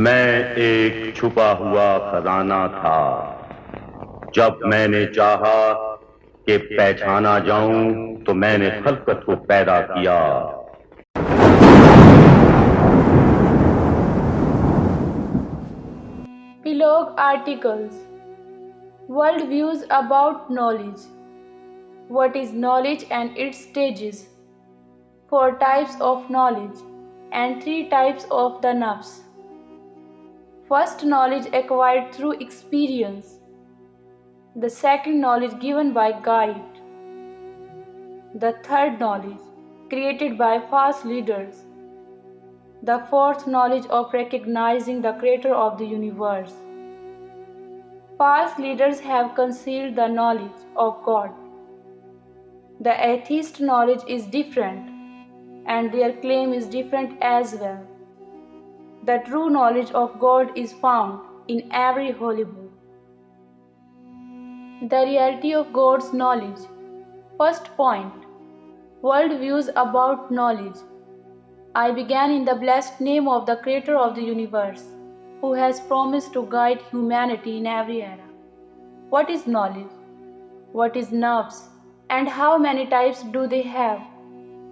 میں ایک چھپا ہوا خزانہ تھا جب میں نے چاہا کہ پہچانا جاؤں تو میں نے خلقت کو پیدا کیا. Epilogue articles. World views about knowledge. What is knowledge and its stages? 4 types of knowledge and 3 types of the nafs. First, knowledge acquired through experience. The second, knowledge given by guide. The third, knowledge created by false leaders. The fourth, knowledge of recognizing the creator of the universe. False leaders have concealed the knowledge of God. The atheist knowledge is different, and their claim is different as well. The true knowledge of God is found in every holy book. The reality of God's knowledge. First point, world views about knowledge. I began in the blessed name of the Creator of the universe, who has promised to guide humanity in every era. What is knowledge? What is nafs? And how many types do they have?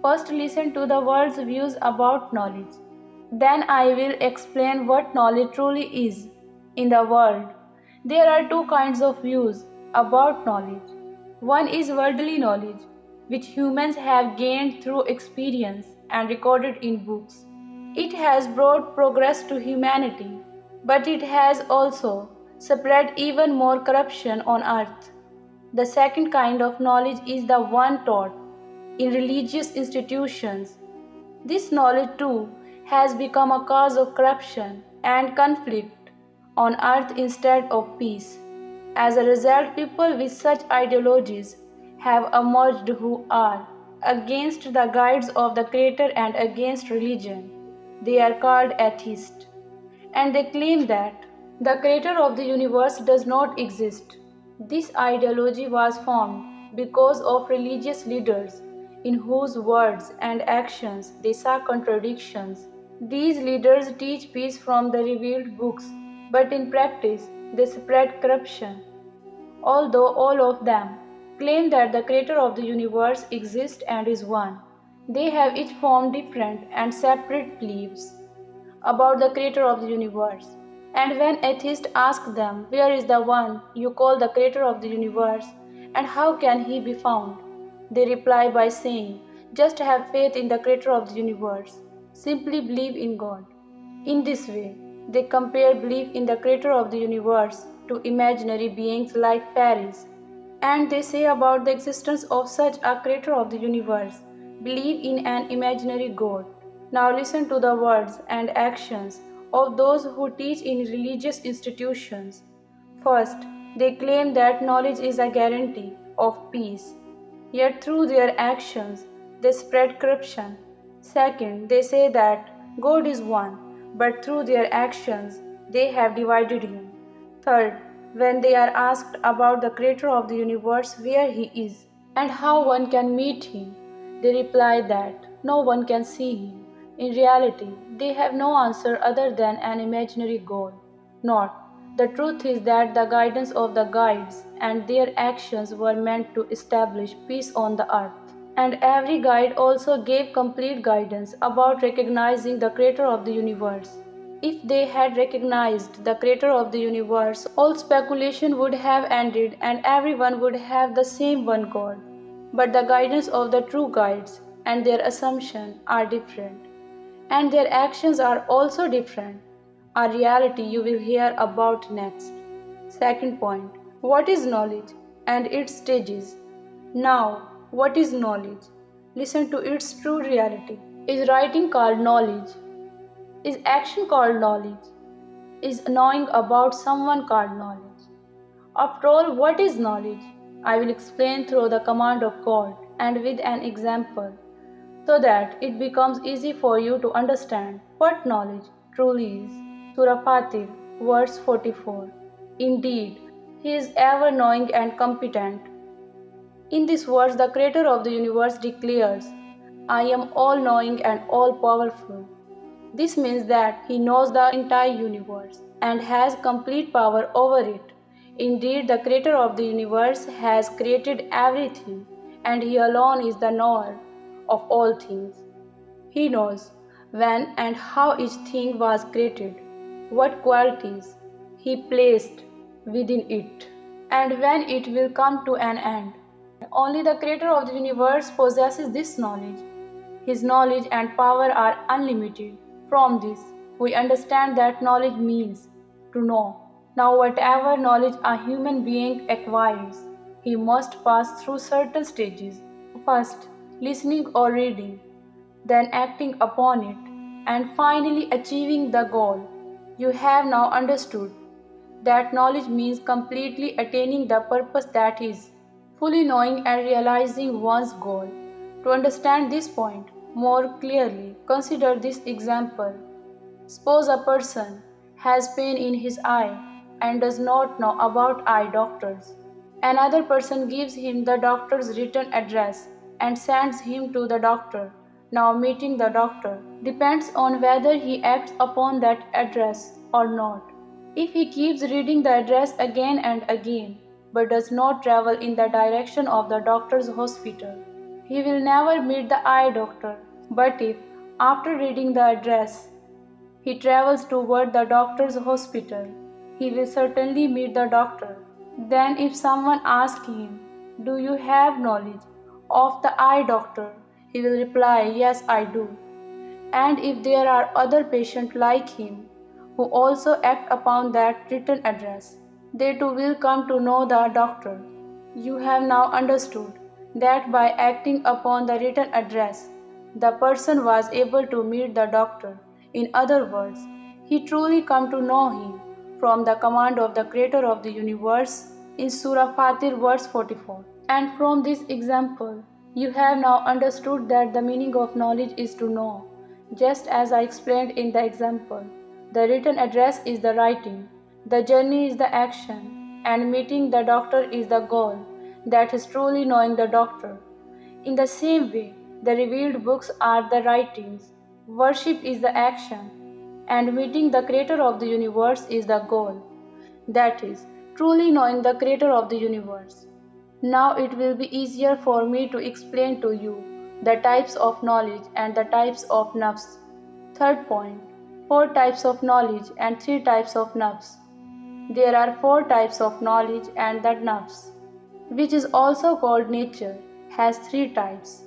First, listen to the world's views about knowledge. Then I will explain what knowledge truly is. In the world, there are 2 kinds of views about knowledge. One is worldly knowledge, which humans have gained through experience and recorded in books. It has brought progress to humanity, but it has also spread even more corruption on earth. The second kind of knowledge is the one taught in religious institutions. This knowledge too has become a cause of corruption and conflict on earth instead of peace. As a result, people with such ideologies have emerged who are against the guides of the Creator and against religion. They are called atheists, and they claim that the Creator of the universe does not exist. This ideology was formed because of religious leaders in whose words and actions they saw contradictions. These leaders teach peace from the revealed books, but in practice they spread corruption. Although all of them claim that the Creator of the universe exists and is one, they have each formed different and separate beliefs about the Creator of the universe. And when atheists ask them, where is the one you call the Creator of the universe, and how can he be found? They reply by saying, just have faith in the Creator of the universe. Simply believe in God. In this way, they compare belief in the Creator of the universe to imaginary beings like fairies. And they say about the existence of such a Creator of the universe, believe in an imaginary God. Now listen to the words and actions of those who teach in religious institutions. First, they claim that knowledge is a guarantee of peace, yet through their actions they spread corruption. Second, they say that God is one, but through their actions they have divided him. Third, when they are asked about the Creator of the universe, where he is and how one can meet him, they reply that no one can see him. In reality, they have no answer other than an imaginary God. Not. The truth is that the guidance of the guides and their actions were meant to establish peace on the earth. And every guide also gave complete guidance about recognizing the Creator of the universe. If they had recognized the Creator of the universe, all speculation would have ended and everyone would have the same one God. But the guidance of the true guides and their assumption are different, and their actions are also different, a reality you will hear about next. Second point, what is knowledge and its stages? Now, what is knowledge? Listen to its true reality. Is writing called knowledge? Is action called knowledge? Is knowing about someone called knowledge? After all, what is knowledge? I will explain through the command of God and with an example, so that it becomes easy for you to understand what knowledge truly is. Surah Fatir, verse 44. Indeed, He is ever knowing and competent. In this verse, the Creator of the universe declares, I am all knowing and all powerful. This means that he knows the entire universe and has complete power over it. Indeed, the creator of the universe has created everything, and he alone is the knower of all things. He knows when and how each thing was created, what qualities he placed within it, and when it will come to an end. Only the creator of the universe possesses this knowledge. His knowledge and power are unlimited. From this, we understand that knowledge means to know. Now, whatever knowledge a human being acquires, he must pass through certain stages. First, listening or reading, then acting upon it, and finally achieving the goal. You have now understood that knowledge means completely attaining the purpose, that is, fully knowing and realizing one's goal. To understand this point more clearly, consider this example. Suppose a person has pain in his eye and does not know about eye doctors. Another person gives him the doctor's written address and sends him to the doctor. Now, meeting the doctor depends on whether he acts upon that address or not. If he keeps reading the address again and again, but does not travel in the direction of the doctor's hospital, he will never meet the eye doctor. But if, after reading the address, he travels toward the doctor's hospital, he will certainly meet the doctor. Then, if someone asks him, "Do you have knowledge of the eye doctor?" he will reply, "Yes, I do." And if there are other patients like him who also act upon that written address, they too will come to know the doctor. You have now understood that by acting upon the written address, the person was able to meet the doctor. In other words, he truly come to know him from the command of the creator of the universe in Surah Fatir verse 44. And from this example, you have now understood that the meaning of knowledge is to know. Just as I explained in the example, the written address is the writing, the journey is the action, and meeting the doctor is the goal, that is truly knowing the doctor. In the same way, the revealed books are the writings, worship is the action, and meeting the creator of the universe is the goal, that is, truly knowing the creator of the universe. Now it will be easier for me to explain to you the types of knowledge and the types of nafs. Third point, 4 types of knowledge and 3 types of nafs. There are 4 types of knowledge, and the nafs, which is also called nature, has 3 types.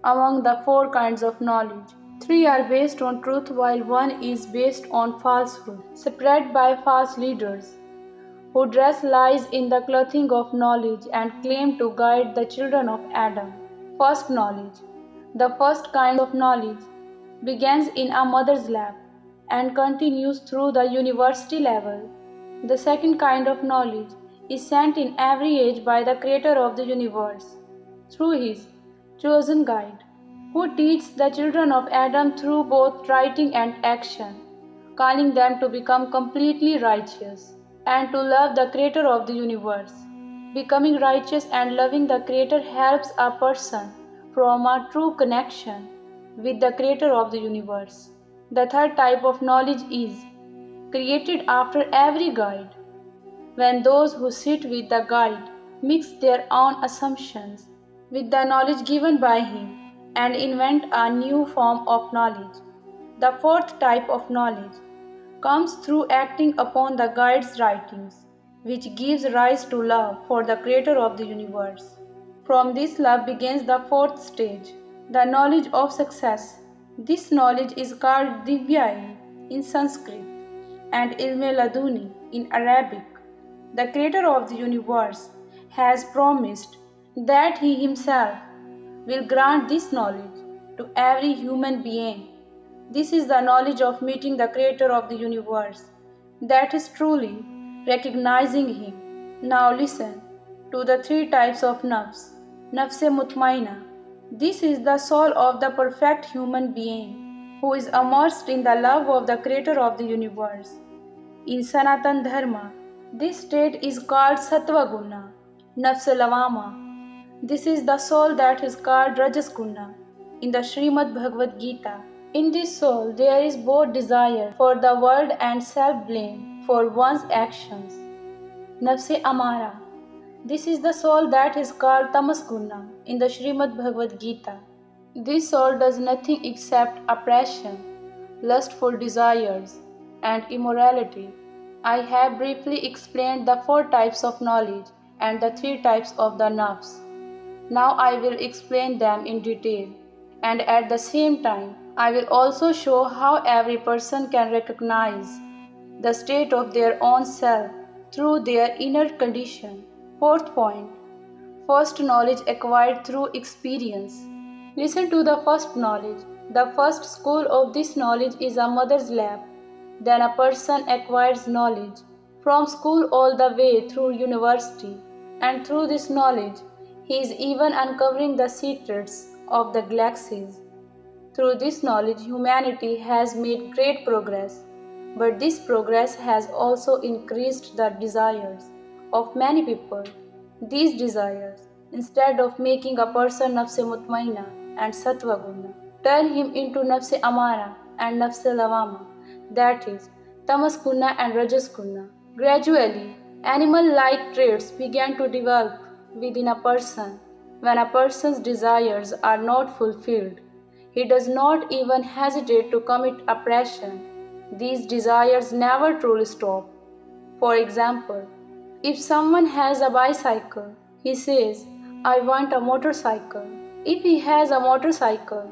Among the 4 kinds of knowledge, 3 are based on truth while 1 is based on falsehood, spread by false leaders who dress lies in the clothing of knowledge and claim to guide the children of Adam. First, knowledge. The first kind of knowledge begins in a mother's lap and continues through the university level. The second kind of knowledge is sent in every age by the creator of the universe through his chosen guide, who teaches the children of Adam through both writing and action, calling them to become completely righteous and to love the creator of the universe. Becoming righteous and loving the creator helps a person from a true connection with the creator of the universe. The third type of knowledge is created after every guide, when those who sit with the guide mix their own assumptions with the knowledge given by him and invent a new form of knowledge. The fourth type of knowledge comes through acting upon the guide's writings, which gives rise to love for the creator of the universe. From this love begins the fourth stage, the knowledge of success. This knowledge is called Divyai in Sanskrit and Ilme Laduni in Arabic. The creator of the universe has promised that he himself will grant this knowledge to every human being. This is the knowledge of meeting the creator of the universe, that is truly recognizing him. Now listen to the 3 types of nafs. Nafse mutmaina. This is the soul of the perfect human being who is immersed in the love of the creator of the universe. In Sanatan Dharma, this state is called Sattva Guna, Nafs Lavama. This is the soul that is called Rajas Guna in the Srimad Bhagavad Gita. In this soul, there is both desire for the world and self-blame for one's actions. Nafse Amara. This is the soul that is called Tamas Guna in the Srimad Bhagavad Gita. This soul does nothing except oppression, lustful desires, and immorality. I have briefly explained the 4 types of knowledge and the 3 types of the nafs. Now I will explain them in detail, and at the same time, I will also show how every person can recognize the state of their own self through their inner condition. Fourth point: first knowledge acquired through experience. Listen to the first knowledge. The first school of this knowledge is a mother's lap. Then a person acquires knowledge from school all the way through university, and through this knowledge, he is even uncovering the secrets of the galaxies. Through this knowledge, humanity has made great progress, but this progress has also increased the desires of many people. These desires, instead of making a person nafse mutmaina and sattva guna, turn him into nafse amara and nafse lavama, that is, tamas guna and rajas guna. Gradually, animal-like traits began to develop within a person. When a person's desires are not fulfilled, he does not even hesitate to commit oppression. These desires never truly stop. For example, if someone has a bicycle, he says, I want a motorcycle. If he has a motorcycle,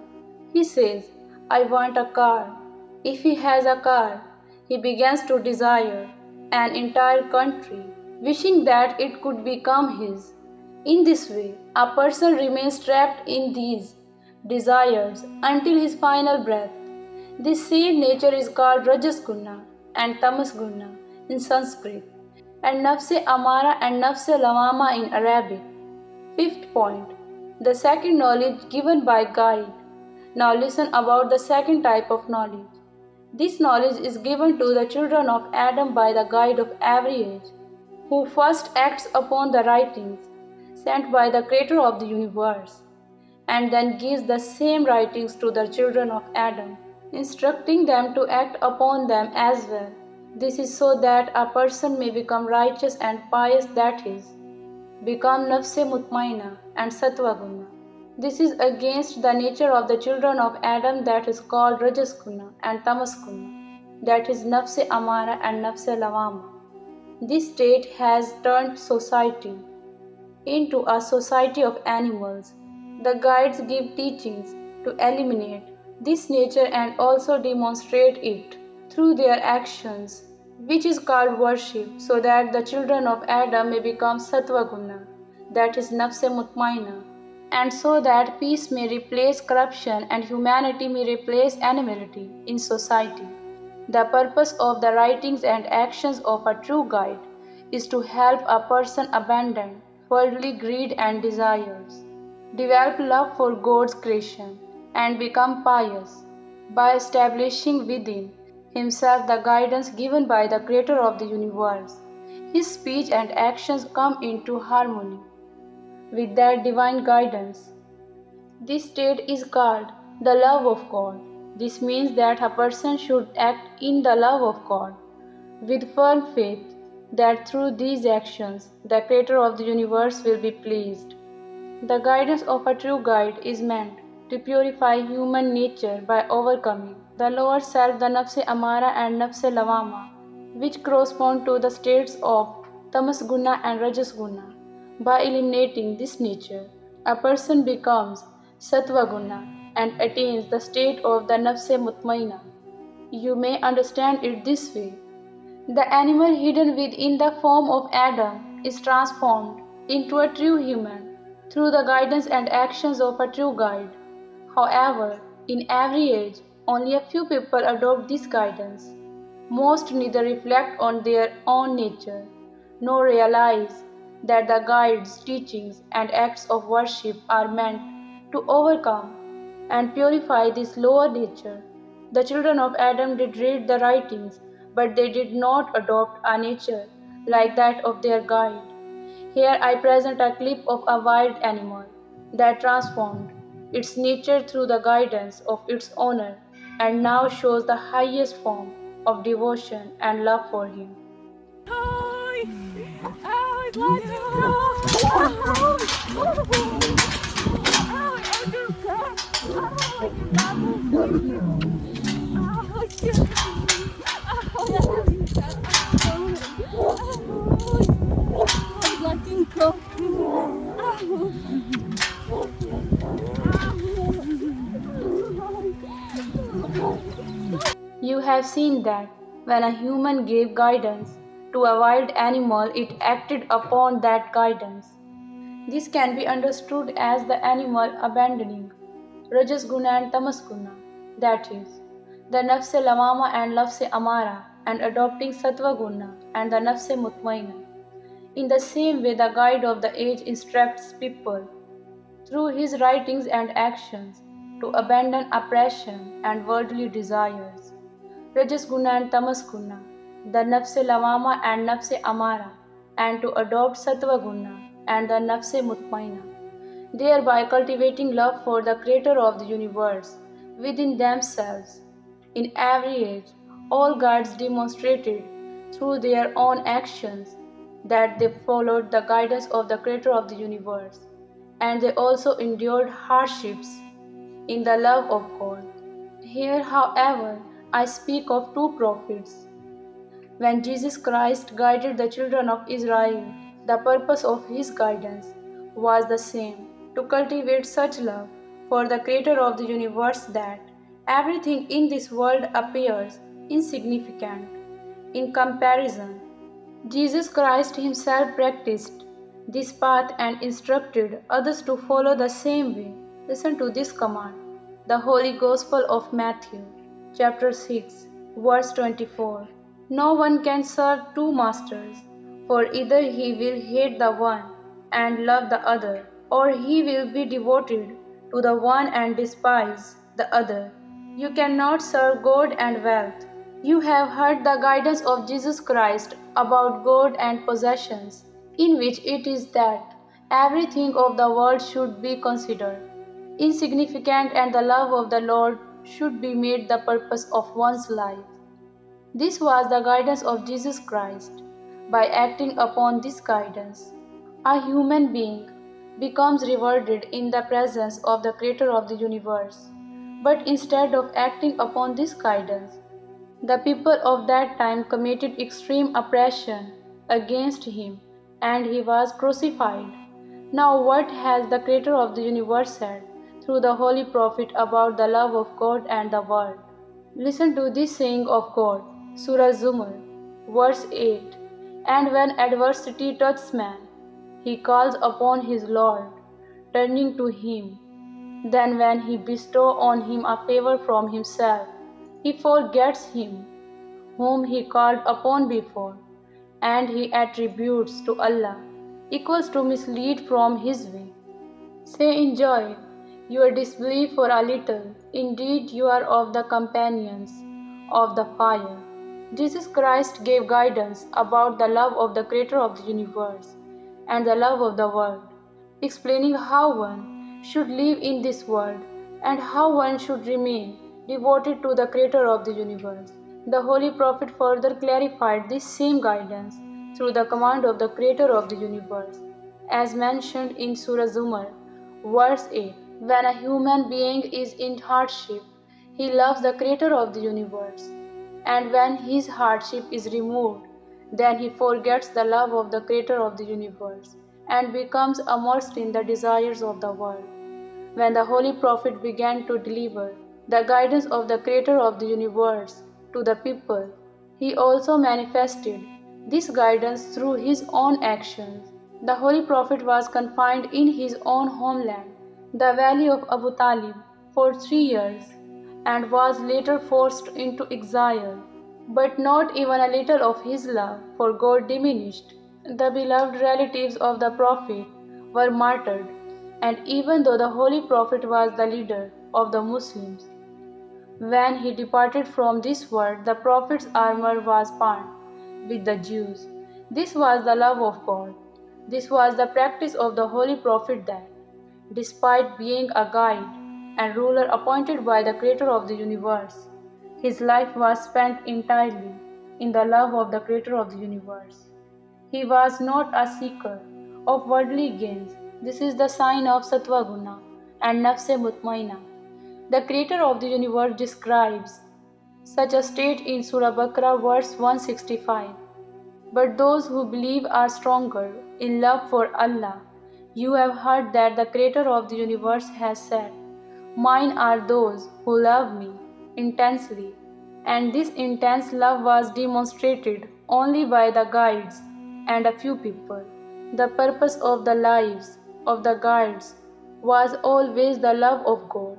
he says, I want a car. If he has a car, he begins to desire an entire country, wishing that it could become his. In this way, a person remains trapped in these desires until his final breath. This same nature is called Rajas Guna and Tamas Guna in Sanskrit, and Nafse Amara and Nafse Lavama in Arabic. Fifth point: the second knowledge given by guide. Now listen about the second type of knowledge. This knowledge is given to the children of Adam by the guide of every age, who first acts upon the writings sent by the Creator of the universe, and then gives the same writings to the children of Adam, instructing them to act upon them as well. This is so that a person may become righteous and pious, that is, become nafse mutmaina and sattva guna. This is against the nature of the children of Adam, that is called rajas guna and tamas guna, that is nafse amara and nafse lavama. This state has turned society into a society of animals. The guides give teachings to eliminate this nature and also demonstrate it through their actions, which is called worship, so that the children of Adam may become sattva guna, that is nafse mutmaina, and so that peace may replace corruption and humanity may replace animality in society. The purpose of the writings and actions of a true guide is to help a person abandon worldly greed and desires, develop love for God's creation, and become pious by establishing within himself the guidance given by the Creator of the universe. His speech and actions come into harmony with that divine guidance. This state is called the love of God. This means that a person should act in the love of God with firm faith that through these actions the Creator of the universe will be pleased. The guidance of a true guide is meant to purify human nature by overcoming the lower self, the nafse amara and nafse lavama, which correspond to the states of tamas guna and rajas guna. By eliminating this nature, a person becomes sattva guna and attains the state of the nafse mutmaina. You may understand it this way. The animal hidden within the form of Adam is transformed into a true human through the guidance and actions of a true guide. However, in every age, only a few people adopt this guidance. Most neither reflect on their own nature, nor realize that the guide's teachings and acts of worship are meant to overcome and purify this lower nature. The children of Adam did read the writings, but they did not adopt a nature like that of their guide. Here I present a clip of a wild animal that transformed its nature through the guidance of its owner. and now shows the highest form of devotion and love for him. You have seen that when a human gave guidance to a wild animal, it acted upon that guidance. This can be understood as the animal abandoning Rajas Guna and Tamas Guna, that is, the Nafse Lamama and Nafse Amara, and adopting Sattva Guna and the Nafse Mutmaina. In the same way, the guide of the age instructs people through his writings and actions to abandon oppression and worldly desires. Rajas Guna and Tamas Guna, the Nafse Lamama and Nafse Amara, and to adopt Sattva Guna and the Nafse Mutmaina, thereby cultivating love for the Creator of the universe within themselves. In every age, all guides demonstrated through their own actions that they followed the guidance of the Creator of the universe, and they also endured hardships in the love of God. Here, however, I speak of two prophets. When Jesus Christ guided the children of Israel, the purpose of his guidance was the same, to cultivate such love for the Creator of the universe that everything in this world appears insignificant in comparison. Jesus Christ himself practiced this path and instructed others to follow the same way. Listen to this command. The Holy Gospel of Matthew, chapter 6, verse 24. No one can serve two masters, for either he will hate the one and love the other, or he will be devoted to the one and despise the other. You cannot serve God and wealth. You have heard the guidance of Jesus Christ about God and possessions, in which it is that everything of the world should be considered insignificant and the love of the Lord should be made the purpose of one's life. This was the guidance of Jesus Christ. By acting upon this guidance, a human being becomes rewarded in the presence of the Creator of the universe. But instead of acting upon this guidance, the people of that time committed extreme oppression against him, and he was crucified. Now, what has the Creator of the universe said through the Holy Prophet about the love of God and the world? Listen to this saying of God, Surah Zumar, verse 8. And when adversity touches man, he calls upon his Lord, turning to him. Then when he bestows on him a favor from himself, he forgets him, whom he called upon before, and he attributes to Allah, equals to mislead from his way. Say, enjoy your disbelief for a little. Indeed, you are of the companions of the fire. Jesus Christ gave guidance about the love of the Creator of the universe and the love of the world, explaining how one should live in this world and how one should remain devoted to the Creator of the universe. The Holy Prophet further clarified this same guidance through the command of the Creator of the universe, as mentioned in Surah Zumar, verse 8. When a human being is in hardship, he loves the Creator of the universe, and when his hardship is removed, then he forgets the love of the Creator of the universe and becomes immersed in the desires of the world. When the Holy Prophet began to deliver the guidance of the Creator of the universe to the people, he also manifested this guidance through his own actions. The Holy Prophet was confined in his own homeland, the valley of Abu Talib, for 3 years, and was later forced into exile. But not even a little of his love for God diminished. The beloved relatives of the Prophet were martyred, and even though the Holy Prophet was the leader of the Muslims, when he departed from this world, the Prophet's armor was burned with the Jews. This was the love of God. This was the practice of the Holy Prophet that, despite being a guide and ruler appointed by the Creator of the universe. His life was spent entirely in the love of the Creator of the universe. He was not a seeker of worldly gains. This is the sign of Sattva Guna and Nafse Mutmaina. The Creator of the universe describes such a state in Surah Baqarah verse 165. But those who believe are stronger in love for Allah. You have heard that the Creator of the universe has said, "Mine are those who love me intensely," and this intense love was demonstrated only by the guides and a few people. The purpose of the lives of the guides was always the love of God,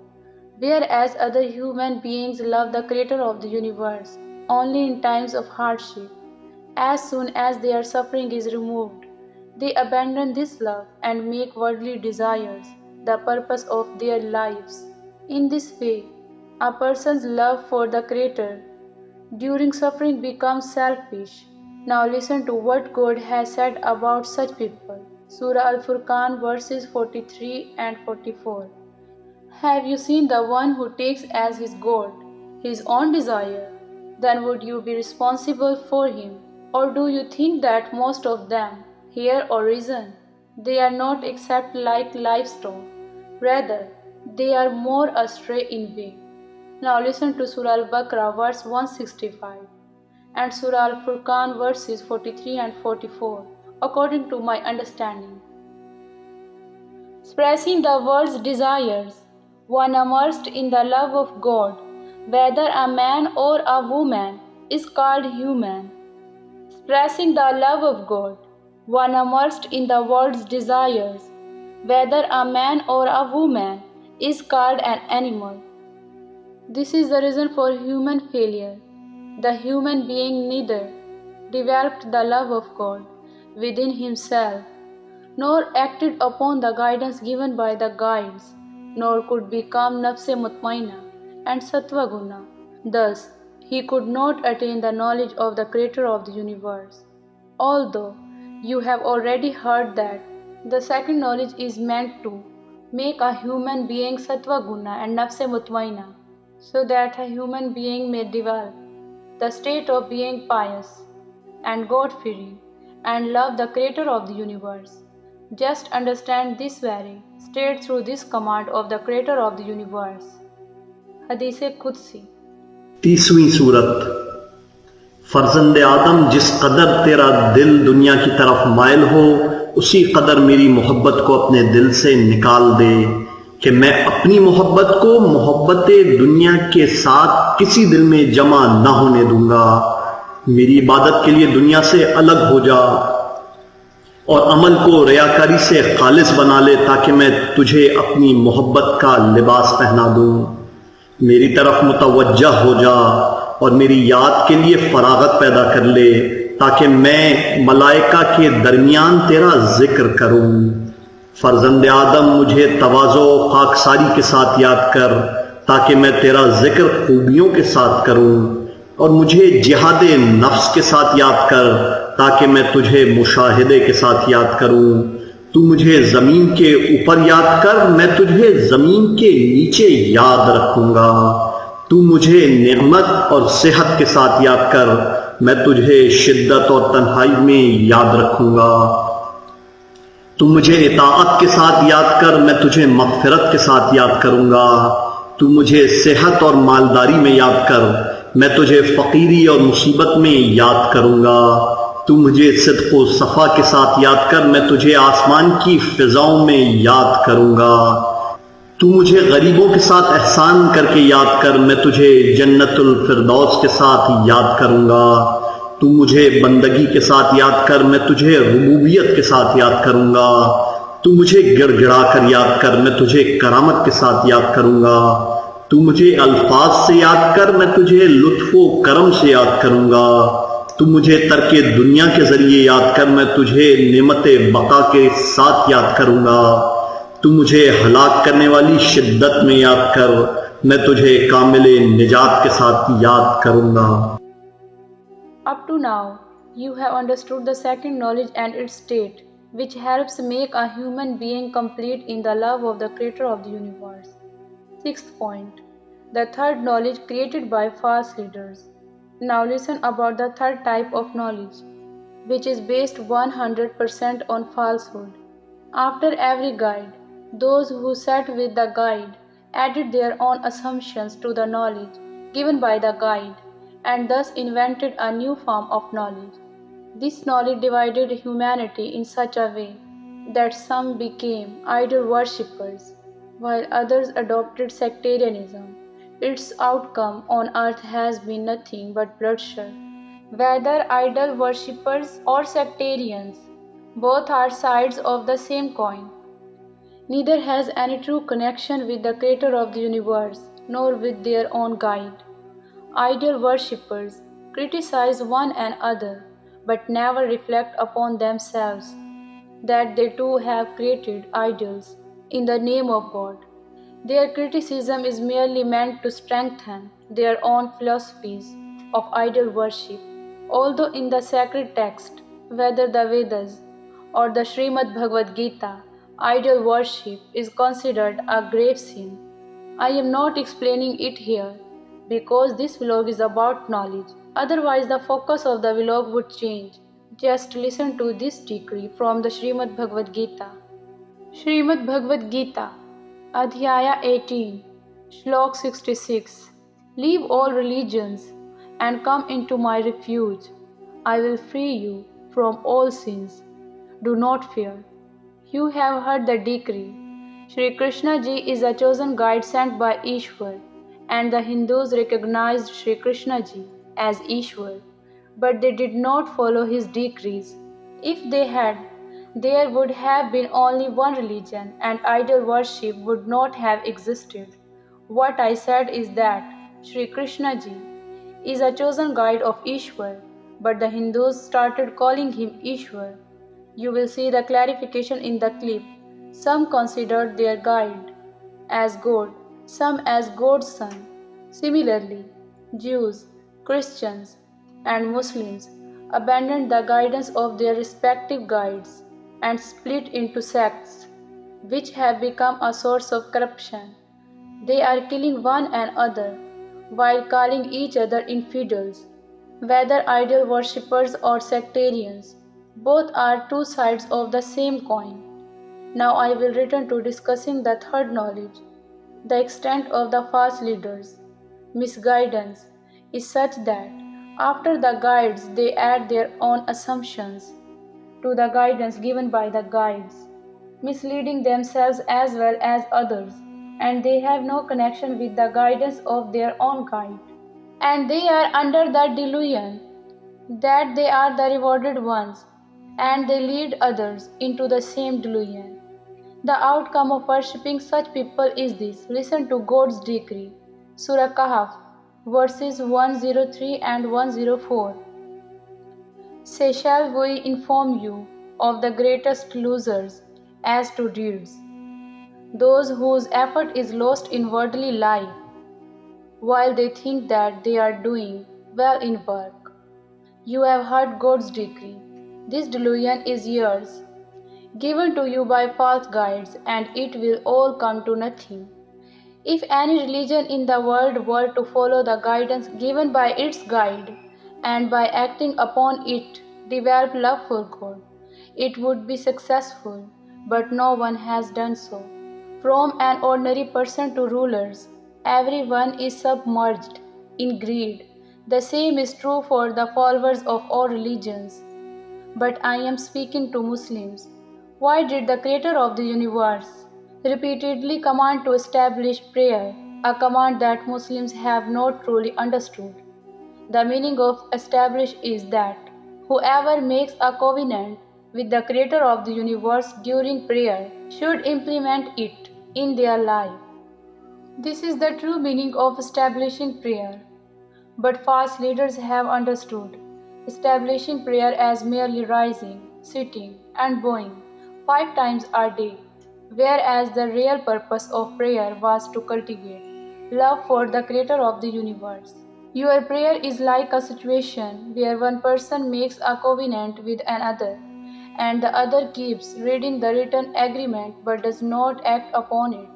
whereas other human beings love the Creator of the universe only in times of hardship. As soon as their suffering is removed, they abandon this love and make worldly desires the purpose of their lives. In this way, a person's love for the Creator during suffering becomes selfish. Now listen to what God has said about such people. Surah Al-Furqan verses 43 and 44. Have you seen the one who takes as his God his own desire? Then would you be responsible for him? Or do you think that most of them hear or reason? They are not except like livestock. Rather, they are more astray in way. Now listen to Surah Al-Baqarah verse 165 and Surah Al-Furqan verses 43 and 44 according to my understanding. Expressing the world's desires, one immersed in the love of God, whether a man or a woman, is called human. Expressing the love of God, one immersed in the world's desires, whether a man or a woman, is called an animal. This is the reason for human failure. The human being neither developed the love of God within himself, nor acted upon the guidance given by the guides, nor could become Nafse Mutmaina and Sattva Guna. Thus, he could not attain the knowledge of the Creator of the universe. Although you have already heard that the second knowledge is meant to make a human being Sattva Guna and Nafse Mutmaina, so that a human being may develop the state of being pious and God-fearing and love the Creator of the universe. Just understand this very state through this command of the Creator of the universe. Hadith Qudsi. 30ਵੀं सूरत। फर्जंद आदम, जिस कदर तेरा दिल दुनिया की तरफ mile हो, उसी कदर मेरी मोहब्बत को अपने दिल से निकाल दे कि मैं अपनी मोहब्बत को मोहब्बत दुनिया के साथ किसी दिल में जमा ना होने दूंगा। मेरी इबादत के लिए दुनिया से अलग हो जा और अमल को रियाकारी से खालिस बना ले, ताकि मैं तुझे अपनी मोहब्बत का लिबास पहना दूं। मेरी तरफ मुतवज्जह हो जा और मेरी याद के लिए फरागत पैदा कर ले, ताकि मैं मलाइका के दरमियान तेरा जिक्र करूं। फर्जंद आदम, मुझे तवाज़ो खाकसारी के साथ याद कर, ताकि मैं तेरा जिक्र खूबियों के साथ करूं, और मुझे जिहाद नफ्स के साथ याद कर, ताकि मैं तुझे मुशाहिदे के साथ याद करूं। तू मुझे जमीन के ऊपर याद कर, मैं तुझे जमीन के नीचे याद रखूंगा। तू मुझे नेमत और सेहत के साथ याद कर, मैं तुझे शिद्दत और तन्हाई में याद रखूंगा। तू मुझे इताअत के साथ याद कर, मैं तुझे मग़फ़िरत के साथ याद करूंगा। तू मुझे सेहत और मालदारी में याद कर, मैं तुझे फ़कीरी और मुसीबत में याद करूंगा। तू मुझे सिद्क़ व सफ़ा के साथ याद कर, मैं तुझे आसमान की फ़िज़ाओं में याद करूंगा। तू मुझे गरीबों के साथ एहसान करके याद कर, मैं तुझे जन्नतुल फ़िरदौस के साथ याद करूंगा। तू मुझे बंदगी के साथ याद कर, मैं तुझे रुबूबियत के साथ याद करूंगा। तू मुझे गिड़गिड़ा कर याद कर, मैं तुझे करामत के साथ याद करूंगा। तू मुझे अल्फाज से याद कर, मैं तुझे लुत्फ़ व करम से याद करूंगा। तू मुझे तर्के दुनिया के जरिए याद कर, मैं तुझे नेमत बका के साथ याद करूंगा। तू मुझे हलाक करने वाली शिद्दत में याद कर, मैं तुझे कामिल निजात के साथ याद करूंगा। Up to now, you have understood the second knowledge and its state, which helps make a human being complete in the love of the Creator of the universe. Sixth point, the third knowledge created by false leaders. Now listen about the third type of knowledge, which is based 100% on falsehood. After every guide, those who sat with the guide added their own assumptions to the knowledge given by the guide and thus invented a new form of knowledge. This knowledge divided humanity in such a way that some became idol worshippers while others adopted sectarianism. Its outcome on earth has been nothing but bloodshed. Whether idol worshippers or sectarians, both are sides of the same coin. Neither has any true connection with the creator of the universe, nor with their own guide. Idol worshippers criticize one another, but never reflect upon themselves that they too have created idols in the name of God. Their criticism is merely meant to strengthen their own philosophies of idol worship, although in the sacred text, whether the Vedas or the Srimad Bhagavad Gita, idol worship is considered a grave sin. I am not explaining it here because this vlog is about knowledge. Otherwise, the focus of the vlog would change. Just listen to this decree from the Srimad Bhagavad Gita. Srimad Bhagavad Gita, Adhyaya 18, Shlok 66. Leave all religions and come into my refuge. I will free you from all sins. Do not fear. You have heard the decree. Shri Krishna ji is a chosen guide sent by Ishwar, and the Hindus recognized Shri Krishna ji as Ishwar, but they did not follow his decrees. If they had, there would have been only one religion and idol worship would not have existed. What I said is that Shri Krishna ji is a chosen guide of Ishwar, but the Hindus started calling him Ishwar. You will see the clarification in the clip. Some considered their guide as God, some as God's son. Similarly, Jews, Christians, and Muslims abandoned the guidance of their respective guides and split into sects, which have become a source of corruption. They are killing one another while calling each other infidels, whether idol worshippers or sectarians. Both are two sides of the same coin. Now I will return to discussing the third knowledge. The extent of the false leaders' misguidance is such that after the guides they add their own assumptions to the guidance given by the guides, misleading themselves as well as others, and they have no connection with the guidance of their own guide. And they are under the delusion that they are the rewarded ones, and they lead others into the same delusion. The outcome of worshipping such people is this. Listen to God's decree. Surah Kahf, verses 103 and 104. Say, shall we inform you of the greatest losers as to deeds, those whose effort is lost in worldly life, while they think that they are doing well in work. You have heard God's decree. This delusion is yours, given to you by false guides, and it will all come to nothing. If any religion in the world were to follow the guidance given by its guide, and by acting upon it develop love for God, it would be successful, but no one has done so. From an ordinary person to rulers, everyone is submerged in greed. The same is true for the followers of all religions. But I am speaking to Muslims. Why did the Creator of the universe repeatedly command to establish prayer, a command that Muslims have not truly understood? The meaning of establish is that whoever makes a covenant with the Creator of the universe during prayer should implement it in their life. This is the true meaning of establishing prayer. But false leaders have understood establishing prayer as merely rising, sitting, and bowing 5 times a day, whereas the real purpose of prayer was to cultivate love for the Creator of the universe. Your prayer is like a situation where one person makes a covenant with another, and the other keeps reading the written agreement but does not act upon it.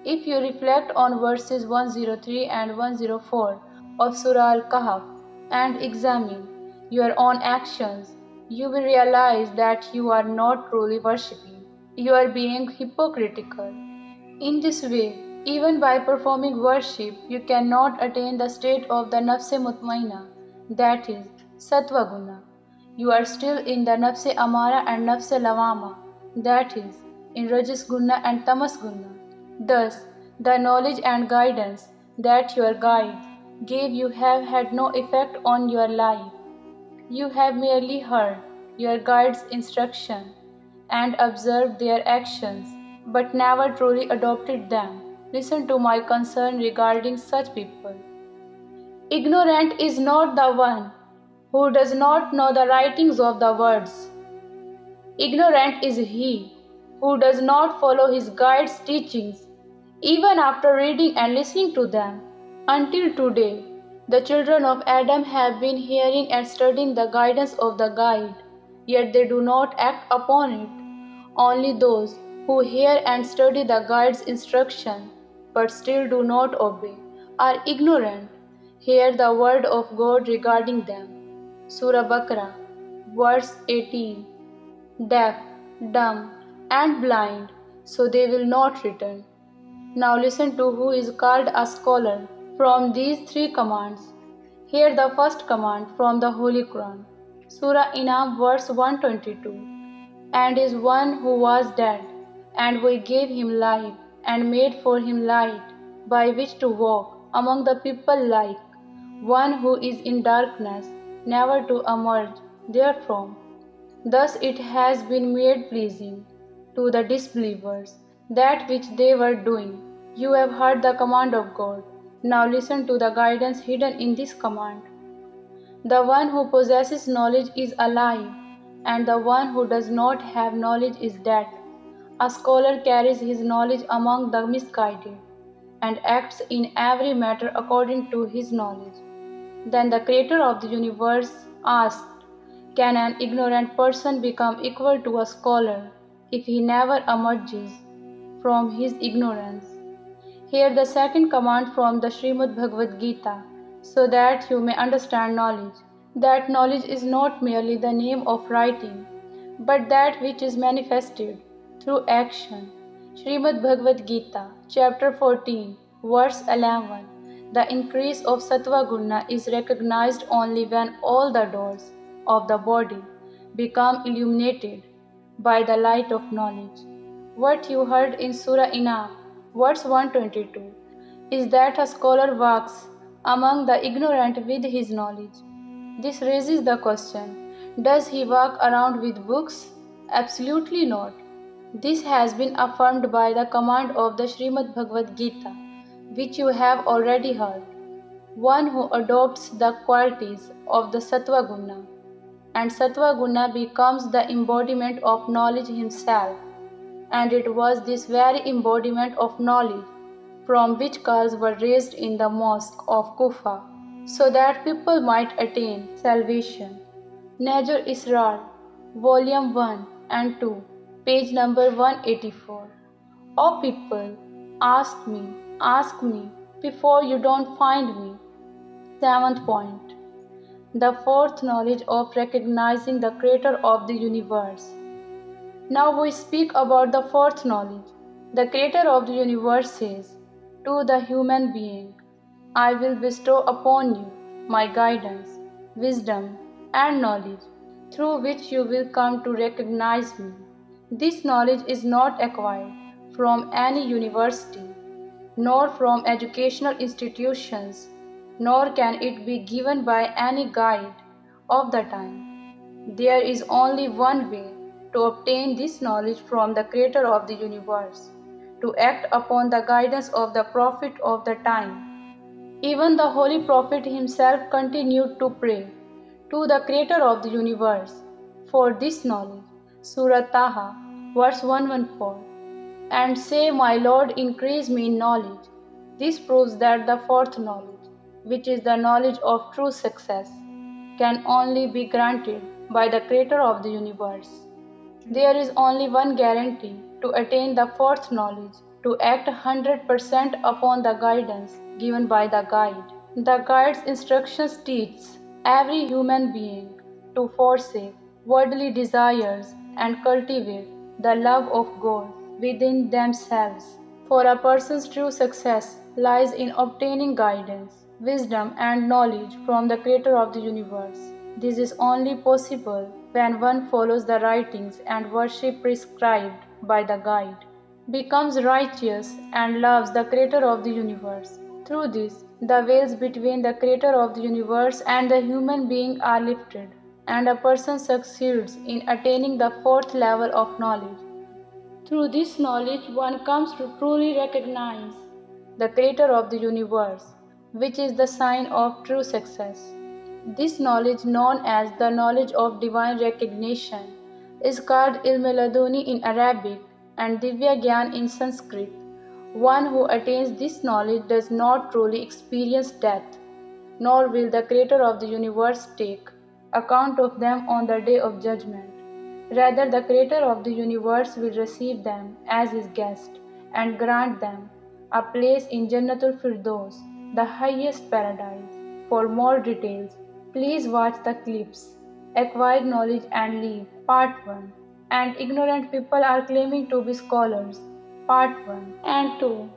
If you reflect on verses 103 and 104 of Surah Al-Kahf and examine your own actions, you will realize that you are not truly worshipping. You are being hypocritical. In this way, even by performing worship, you cannot attain the state of the Nafs-e Mutmainna, that is, Sattva Guna. You are still in the Nafs-e Amara and Nafs-e Lawama, that is, in Rajas Guna and Tamas Guna. Thus, the knowledge and guidance that your guides gave you have had no effect on your life. You have merely heard your guides' instruction and observed their actions, but never truly adopted them. Listen to my concern regarding such people. Ignorant is not the one who does not know the writings of the words. Ignorant is he who does not follow his guide's teachings, even after reading and listening to them. Until today, the children of Adam have been hearing and studying the guidance of the guide, yet they do not act upon it. Only those who hear and study the guide's instruction, but still do not obey, are ignorant. Hear the word of God regarding them. Surah Baqarah, verse 18. Deaf, dumb, and blind, so they will not return. Now listen to who is called a scholar from these three commands. Hear the first command from the Holy Quran. Surah Inam, verse 122. And is one who was dead, and we gave him life, and made for him light, by which to walk among the people like one who is in darkness, never to emerge therefrom. Thus it has been made pleasing to the disbelievers that which they were doing. You have heard the command of God. Now listen to the guidance hidden in this command. The one who possesses knowledge is alive, and the one who does not have knowledge is dead. A scholar carries his knowledge among the misguided, and acts in every matter according to his knowledge. Then the Creator of the universe asked, can an ignorant person become equal to a scholar if he never emerges from his ignorance? Hear the second command from the Srimad Bhagavad Gita, so that you may understand knowledge. That knowledge is not merely the name of writing, but that which is manifested through action. Srimad Bhagavad Gita, chapter 14, verse 11. The increase of Sattva Guna is recognized only when all the doors of the body become illuminated by the light of knowledge. What you heard in Surah Inam, verse 122, is that a scholar walks among the ignorant with his knowledge. This raises the question, does he walk around with books? Absolutely not. This has been affirmed by the command of the Srimad Bhagavad Gita, which you have already heard. One who adopts the qualities of the Sattva Guna, and Sattva Guna becomes the embodiment of knowledge himself. And it was this very embodiment of knowledge from which calls were raised in the mosque of Kufa, so that people might attain salvation. Najr Israr, Volume 1 and 2, page number 184. O people, ask me, before you don't find me. Seventh point. The fourth knowledge of recognizing the Creator of the universe. Now we speak about the fourth knowledge. The Creator of the universe says to the human being, I will bestow upon you my guidance, wisdom, and knowledge, through which you will come to recognize me. This knowledge is not acquired from any university, nor from educational institutions, nor can it be given by any guide of the time. There is only one way to obtain this knowledge from the Creator of the universe, to act upon the guidance of the Prophet of the time. Even the Holy Prophet himself continued to pray to the Creator of the universe for this knowledge. Surah Taha, verse 114. And say, my Lord, increase me in knowledge. This proves that the fourth knowledge, which is the knowledge of true success, can only be granted by the Creator of the universe. There is only one guarantee to attain the fourth knowledge, to act 100% upon the guidance given by the guide. The guide's instructions teach every human being to forsake worldly desires and cultivate the love of God within themselves. For a person's true success lies in obtaining guidance, wisdom, and knowledge from the Creator of the universe. This is only possible when one follows the writings and worship prescribed by the guide, becomes righteous, and loves the Creator of the universe. Through this, the veils between the Creator of the universe and the human being are lifted, and a person succeeds in attaining the fourth level of knowledge. Through this knowledge, one comes to truly recognize the Creator of the universe, which is the sign of true success. This knowledge, known as the knowledge of divine recognition, is called Ilm-e-Laduni in Arabic and Divya Gyan in Sanskrit. One who attains this knowledge does not truly experience death, nor will the Creator of the universe take account of them on the day of judgment. Rather, the Creator of the universe will receive them as his guest and grant them a place in Jannatul Firdaus, the highest paradise. For more details, please watch the clips Acquire Knowledge and Leave, Part 1, and Ignorant People Are Claiming to be Scholars, Part 1 and 2.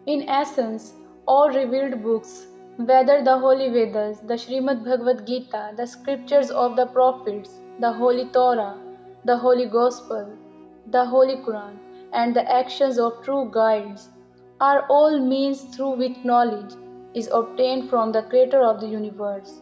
In essence, all revealed books, whether the Holy Vedas, the Srimad Bhagavad Gita, the scriptures of the prophets, the Holy Torah, the Holy Gospel, the Holy Quran, and the actions of true guides, are all means through which knowledge is obtained from the Creator of the universe.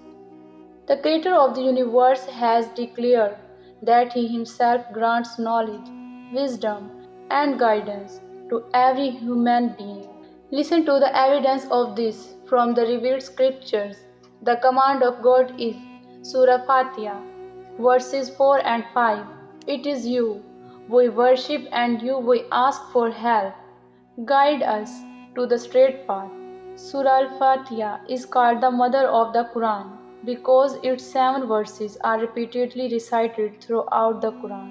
The Creator of the universe has declared that He Himself grants knowledge, wisdom, and guidance to every human being. Listen to the evidence of this from the revealed scriptures. The command of God is Surah Fatiha, verses 4 and 5. It is you we worship and you we ask for help. Guide us to the straight path. Surah Al-Fatiha is called the mother of the Quran because its 7 verses are repeatedly recited throughout the Quran.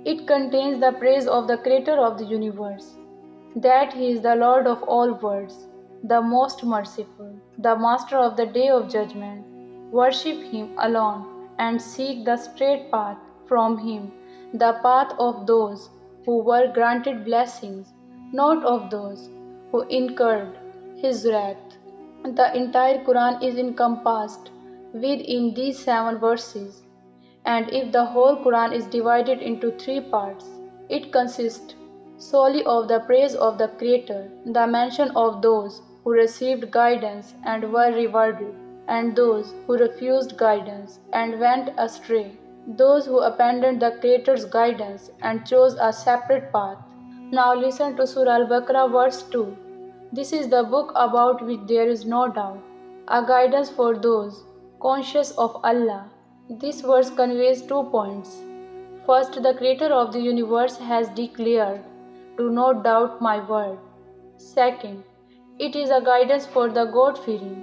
It contains the praise of the Creator of the universe, that He is the Lord of all worlds, the most merciful, the Master of the Day of Judgment. Worship Him alone and seek the straight path from Him, the path of those who were granted blessings, not of those who incurred His wrath. The entire Quran is encompassed within these 7 verses, and if the whole Quran is divided into 3 parts, it consists solely of the praise of the Creator, the mention of those who received guidance and were rewarded, and those who refused guidance and went astray, those who abandoned the Creator's guidance and chose a separate path. Now listen to Surah Al-Baqarah verse 2. This is the book about which there is no doubt, a guidance for those conscious of Allah. This verse conveys 2 points. First, the Creator of the universe has declared, "Do not doubt my word." Second, it is a guidance for the God-fearing.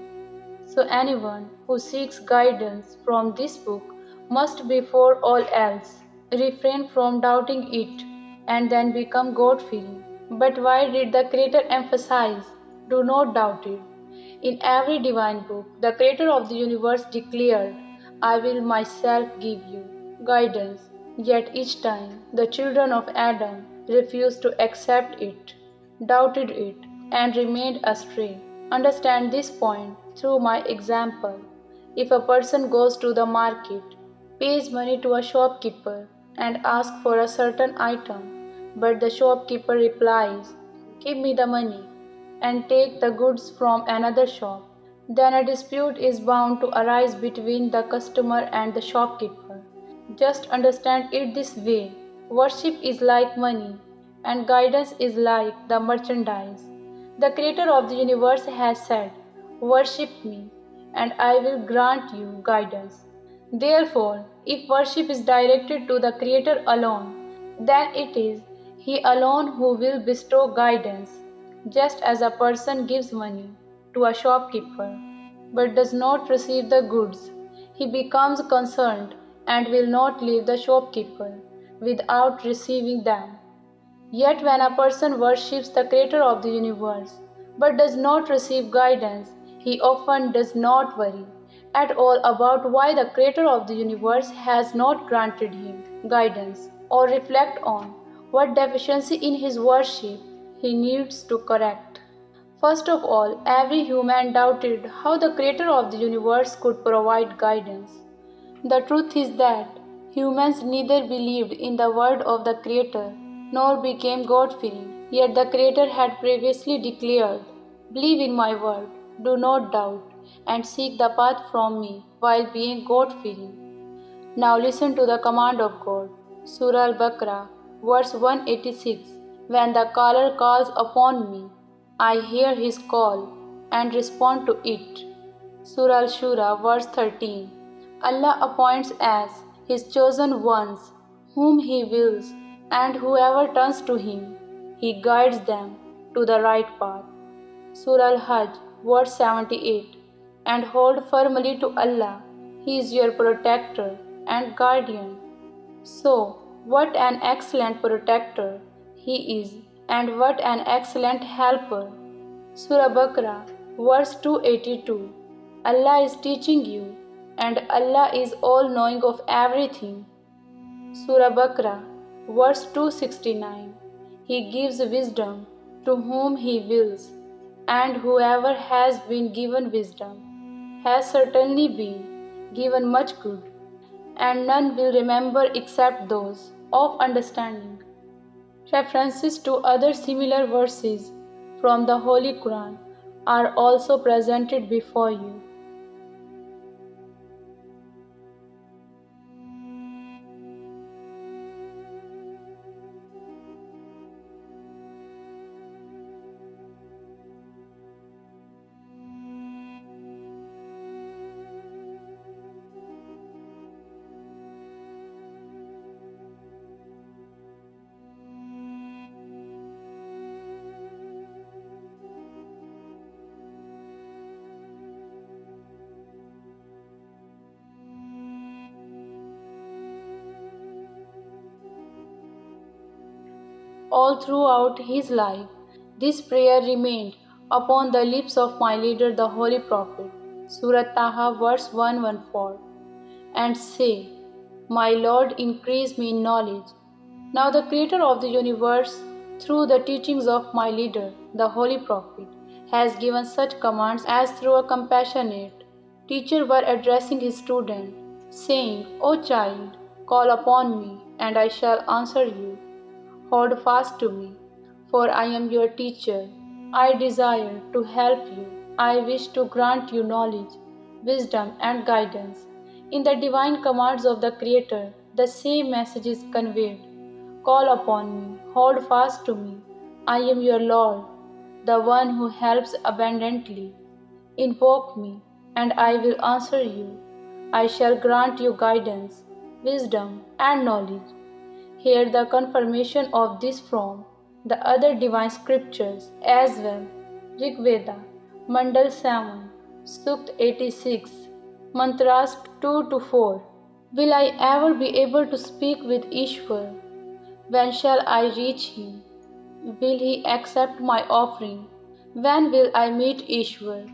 So anyone who seeks guidance from this book must before all else refrain from doubting it and then become God-fearing. But why did the Creator emphasize, "Do not doubt it"? In every divine book, the Creator of the universe declared, "I will myself give you guidance." Yet each time, the children of Adam refused to accept it, doubted it, and remained astray. Understand this point through my example. If a person goes to the market, pays money to a shopkeeper, and asks for a certain item, but the shopkeeper replies, "Give me the money," and take the goods from another shop, then a dispute is bound to arise between the customer and the shopkeeper. Just understand it this way: worship is like money, and guidance is like the merchandise. The Creator of the universe has said, "Worship me, and I will grant you guidance." Therefore, if worship is directed to the Creator alone, then it is He alone who will bestow guidance. Just as a person gives money to a shopkeeper but does not receive the goods, he becomes concerned and will not leave the shopkeeper without receiving them. Yet when a person worships the creator of the universe but does not receive guidance, he often does not worry at all about why the creator of the universe has not granted him guidance or reflect on what deficiency in his worship he needs to correct. First of all, every human doubted how the creator of the universe could provide guidance. The truth is that humans neither believed in the word of the Creator nor became God-fearing. Yet the Creator had previously declared, "Believe in my word, do not doubt, and seek the path from me while being God-fearing." Now listen to the command of God. Surah Al-Baqarah, verse 186. When the caller calls upon me, I hear his call and respond to it. Surah Al-Shura, verse 13. Allah appoints as His chosen ones whom He wills, and whoever turns to Him, He guides them to the right path. Surah Al-Hajj, verse 78. And hold firmly to Allah, He is your protector and guardian. So, what an excellent protector He is, and what an excellent helper. Surah Baqarah, verse 282. Allah is teaching you, and Allah is all-knowing of everything. Surah Baqarah, verse 269. He gives wisdom to whom He wills, and whoever has been given wisdom has certainly been given much good, and none will remember except those of understanding. References to other similar verses from the Holy Quran are also presented before you. All throughout his life, this prayer remained upon the lips of my leader, the Holy Prophet. Surah Taha, verse 114. And say, My Lord, increase me in knowledge. Now the Creator of the universe, through the teachings of my leader, the Holy Prophet, has given such commands as through a compassionate teacher were addressing his student, saying, O child, call upon me, and I shall answer you. Hold fast to me, for I am your teacher. I desire to help you. I wish to grant you knowledge, wisdom, and guidance. In the divine commands of the Creator, the same message is conveyed. Call upon me, hold fast to me. I am your Lord, the one who helps abundantly. Invoke me, and I will answer you. I shall grant you guidance, wisdom, and knowledge. Hear the confirmation of this from the other divine scriptures as well. Rig Veda, Mandal 7, Sukt 86, Mantras 2 to 4. Will I ever be able to speak with Ishwar? When shall I reach him? Will he accept my offering? When will I meet Ishwar?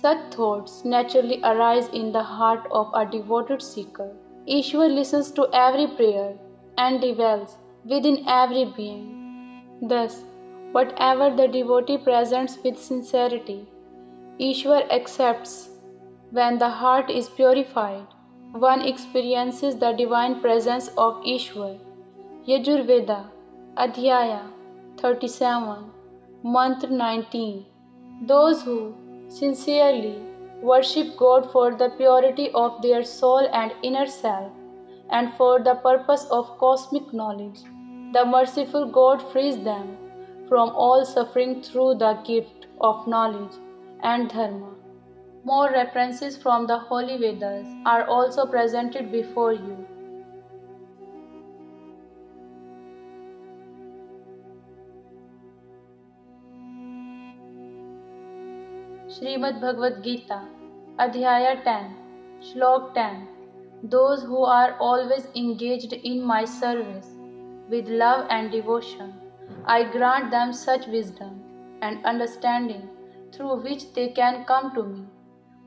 Such thoughts naturally arise in the heart of a devoted seeker. Ishwar listens to every prayer and dwells within every being. Thus, whatever the devotee presents with sincerity, Ishwar accepts. When the heart is purified, one experiences the divine presence of Ishwar. Yajurveda, Adhyaya 37, Mantra 19. Those who sincerely worship God for the purity of their soul and inner self, and for the purpose of cosmic knowledge, the merciful God frees them from all suffering through the gift of knowledge and dharma. More references from the Holy Vedas are also presented before you. Srimad Bhagavad Gita, Adhyaya 10, Shlok 10. Those who are always engaged in my service with love and devotion, I grant them such wisdom and understanding through which they can come to me.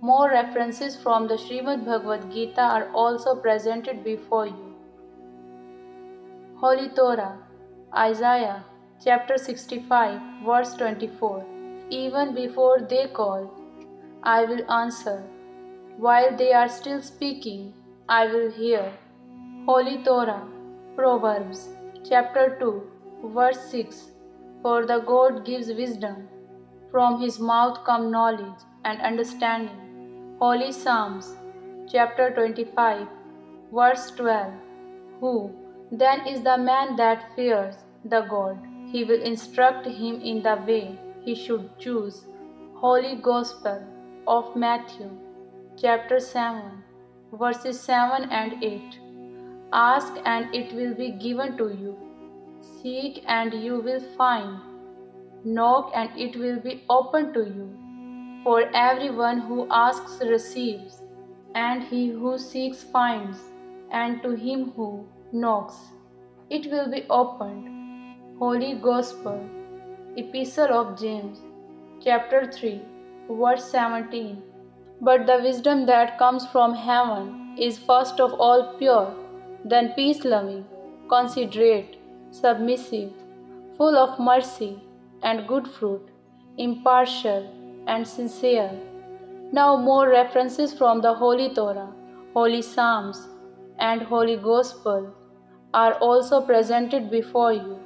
More references from the Srimad Bhagavad Gita are also presented before you. Holy Torah, Isaiah chapter 65, verse 24. Even before they call, I will answer. While they are still speaking, I will hear. Holy Torah, Proverbs chapter 2, verse 6. For the God gives wisdom. From his mouth come knowledge and understanding. Holy Psalms chapter 25, verse 12. Who then is the man that fears the God? He will instruct him in the way he should choose. Holy Gospel of Matthew chapter 7, verses 7 and 8. Ask and it will be given to you. Seek and you will find. Knock and it will be opened to you. For everyone who asks receives, and he who seeks finds, and to him who knocks it will be opened. Holy Gospel, Epistle of James, chapter 3, verse 17. But the wisdom that comes from heaven is first of all pure, then peace-loving, considerate, submissive, full of mercy and good fruit, impartial and sincere. Now more references from the Holy Torah, Holy Psalms, and Holy Gospel are also presented before you.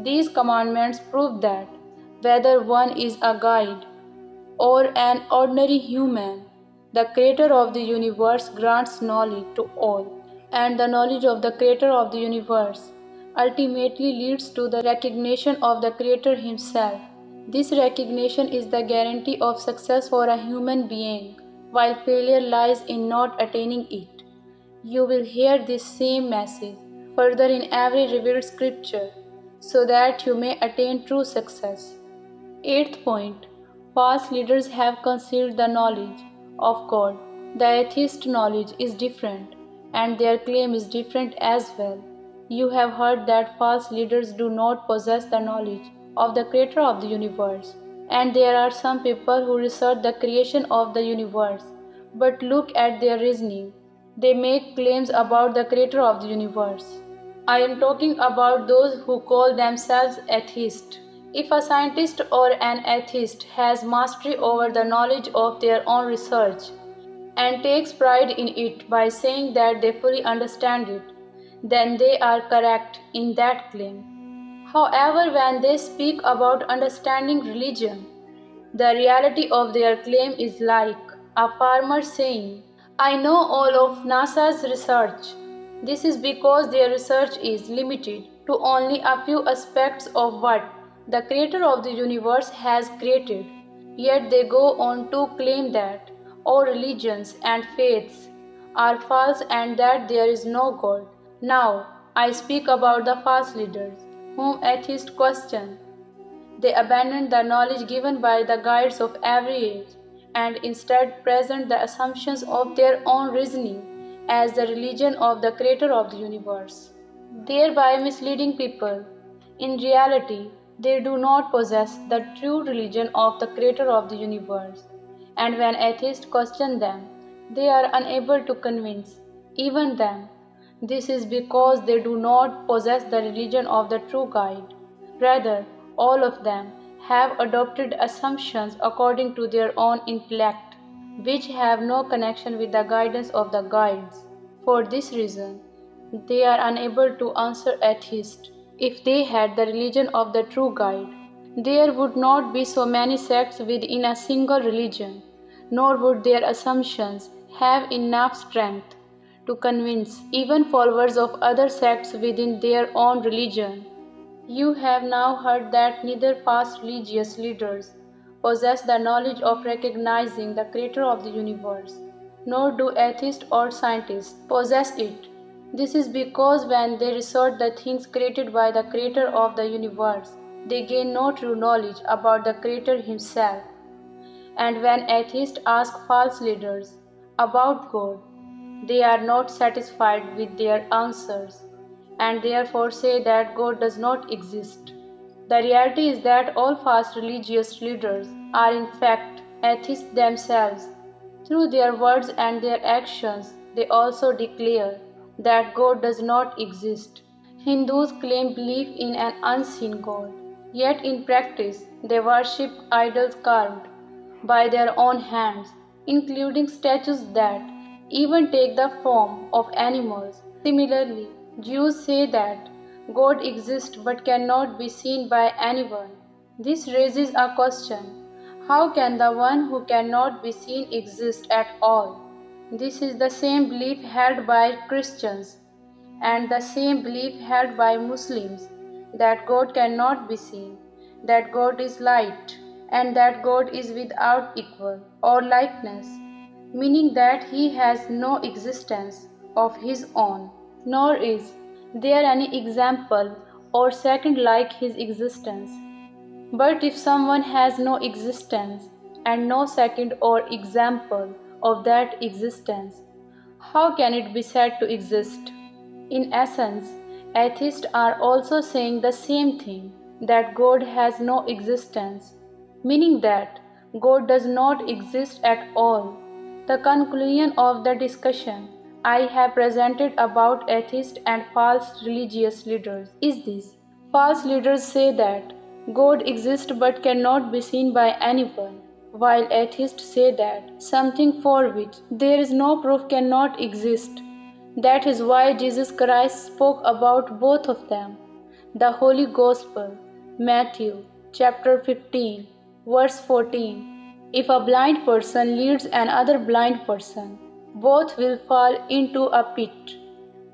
These commandments prove that whether one is a guide or an ordinary human, the Creator of the universe grants knowledge to all, and the knowledge of the Creator of the universe ultimately leads to the recognition of the Creator himself. This recognition is the guarantee of success for a human being, while failure lies in not attaining it. You will hear this same message further in every revealed scripture, so that you may attain true success. Eighth point. False leaders have concealed the knowledge of God. The atheist knowledge is different, and their claim is different as well. You have heard that false leaders do not possess the knowledge of the Creator of the universe, and there are some people who research the creation of the universe, but look at their reasoning. They make claims about the Creator of the universe. I am talking about those who call themselves atheists. If a scientist or an atheist has mastery over the knowledge of their own research and takes pride in it by saying that they fully understand it, then they are correct in that claim. However, when they speak about understanding religion, the reality of their claim is like a farmer saying, I know all of NASA's research. This is because their research is limited to only a few aspects of what the Creator of the universe has created. Yet they go on to claim that all religions and faiths are false and that there is no God. Now, I speak about the false leaders, whom atheists question. They abandon the knowledge given by the guides of every age and instead present the assumptions of their own reasoning as the religion of the creator of the universe, thereby misleading people. In reality, they do not possess the true religion of the creator of the universe, and when atheists question them, they are unable to convince even them. This is because they do not possess the religion of the true guide. Rather, all of them have adopted assumptions according to their own intellect, which have no connection with the guidance of the guides. For this reason, they are unable to answer atheists. If they had the religion of the true guide, there would not be so many sects within a single religion, nor would their assumptions have enough strength to convince even followers of other sects within their own religion. You have now heard that neither false religious leaders possess the knowledge of recognizing the creator of the universe, nor do atheists or scientists possess it. This is because when they resort the things created by the creator of the universe, they gain no true knowledge about the creator himself. And when atheists ask false leaders about God, they are not satisfied with their answers and therefore say that God does not exist. The reality is that all false religious leaders are in fact atheists themselves. Through their words and their actions, they also declare that God does not exist. Hindus claim belief in an unseen God, yet in practice they worship idols carved by their own hands, including statues that even take the form of animals. Similarly, Jews say that God exists but cannot be seen by anyone. This raises a question: how can the one who cannot be seen exist at all? This is the same belief held by Christians and the same belief held by Muslims, that God cannot be seen, that God is light, and that God is without equal or likeness, meaning that He has no existence of His own, nor is there any example or second like His existence. But if someone has no existence and no second or example of that existence, how can it be said to exist? In essence, atheists are also saying the same thing, that God has no existence, meaning that God does not exist at all. The conclusion of the discussion I have presented about atheists and false religious leaders is this. False leaders say that God exists but cannot be seen by anyone, while atheists say that something for which there is no proof cannot exist. That is why Jesus Christ spoke about both of them. The Holy Gospel, Matthew chapter 15, verse 14. If a blind person leads another blind person, both will fall into a pit.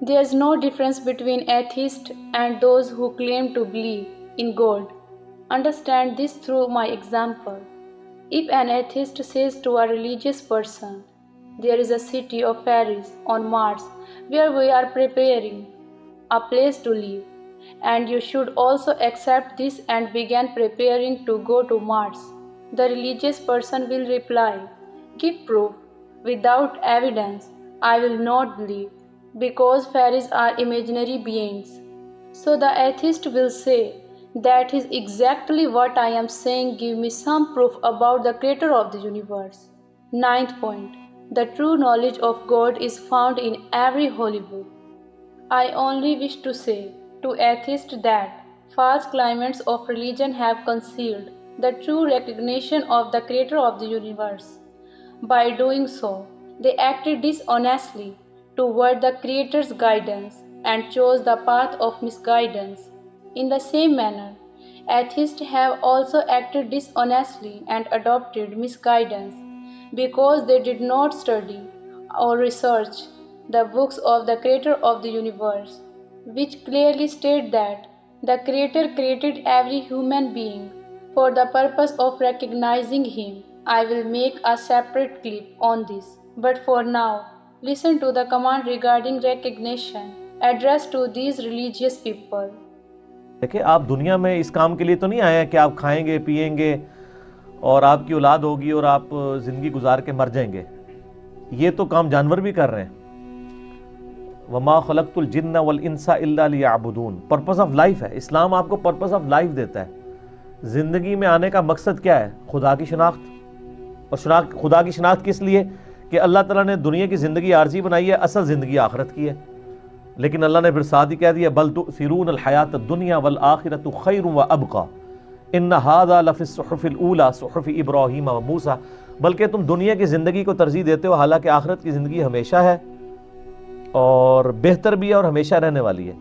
There is no difference between atheists and those who claim to believe in God. Understand this through my example. If an atheist says to a religious person, "There is a city of fairies on Mars where we are preparing a place to live, and you should also accept this and begin preparing to go to Mars," the religious person will reply, "Give proof. Without evidence, I will not believe, because fairies are imaginary beings." So the atheist will say, "That is exactly what I am saying. Give me some proof about the creator of the universe." Ninth point. The true knowledge of God is found in every holy book. I only wish to say to atheists that false claimants of religion have concealed the true recognition of the creator of the universe. By doing so, they acted dishonestly toward the creator's guidance and chose the path of misguidance. In the same manner, atheists have also acted dishonestly and adopted misguidance because they did not study or research the books of the creator of the universe, which clearly state that the creator created every human being for the purpose of recognizing him. I will make a separate clip on this, but for now, Listen to the command regarding recognition addressed to these religious people. دیکھیں آپ دنیا میں اس کام کے لیے تو نہیں آئے ہیں کہ آپ کھائیں گے پئیں گے اور آپ کی اولاد ہوگی اور آپ زندگی گزار کے مر جائیں گے. یہ تو کام جانور بھی کر رہے ہیں. وَمَا خَلَقْتُ الْجِنَّ وَالْإِنسَ إِلَّا لِيَعْبُدُونَ. پرپس آف لائف ہے. اسلام آپ کو پرپس آف لائف دیتا ہے. زندگی میں آنے کا مقصد کیا ہے؟ خدا کی شناخت. اور خدا کی شناخت کس لیے؟ کہ اللہ تعالیٰ نے دنیا کی زندگی عارضی بنائی ہے، اصل زندگی آخرت کی ہے. لیکن اللہ نے پھر ساتھ ہی کہہ دیا بل تؤثرون الحیات الدنیا والآخرۃ خیر وابقی ان ھذا لفی الصحف الاولی صحف ابراہیم وموسیٰ. بلکہ تم دنیا کی زندگی کو ترجیح دیتے ہو حالانکہ آخرت کی زندگی ہمیشہ ہے اور بہتر بھی ہے اور ہمیشہ رہنے والی ہے.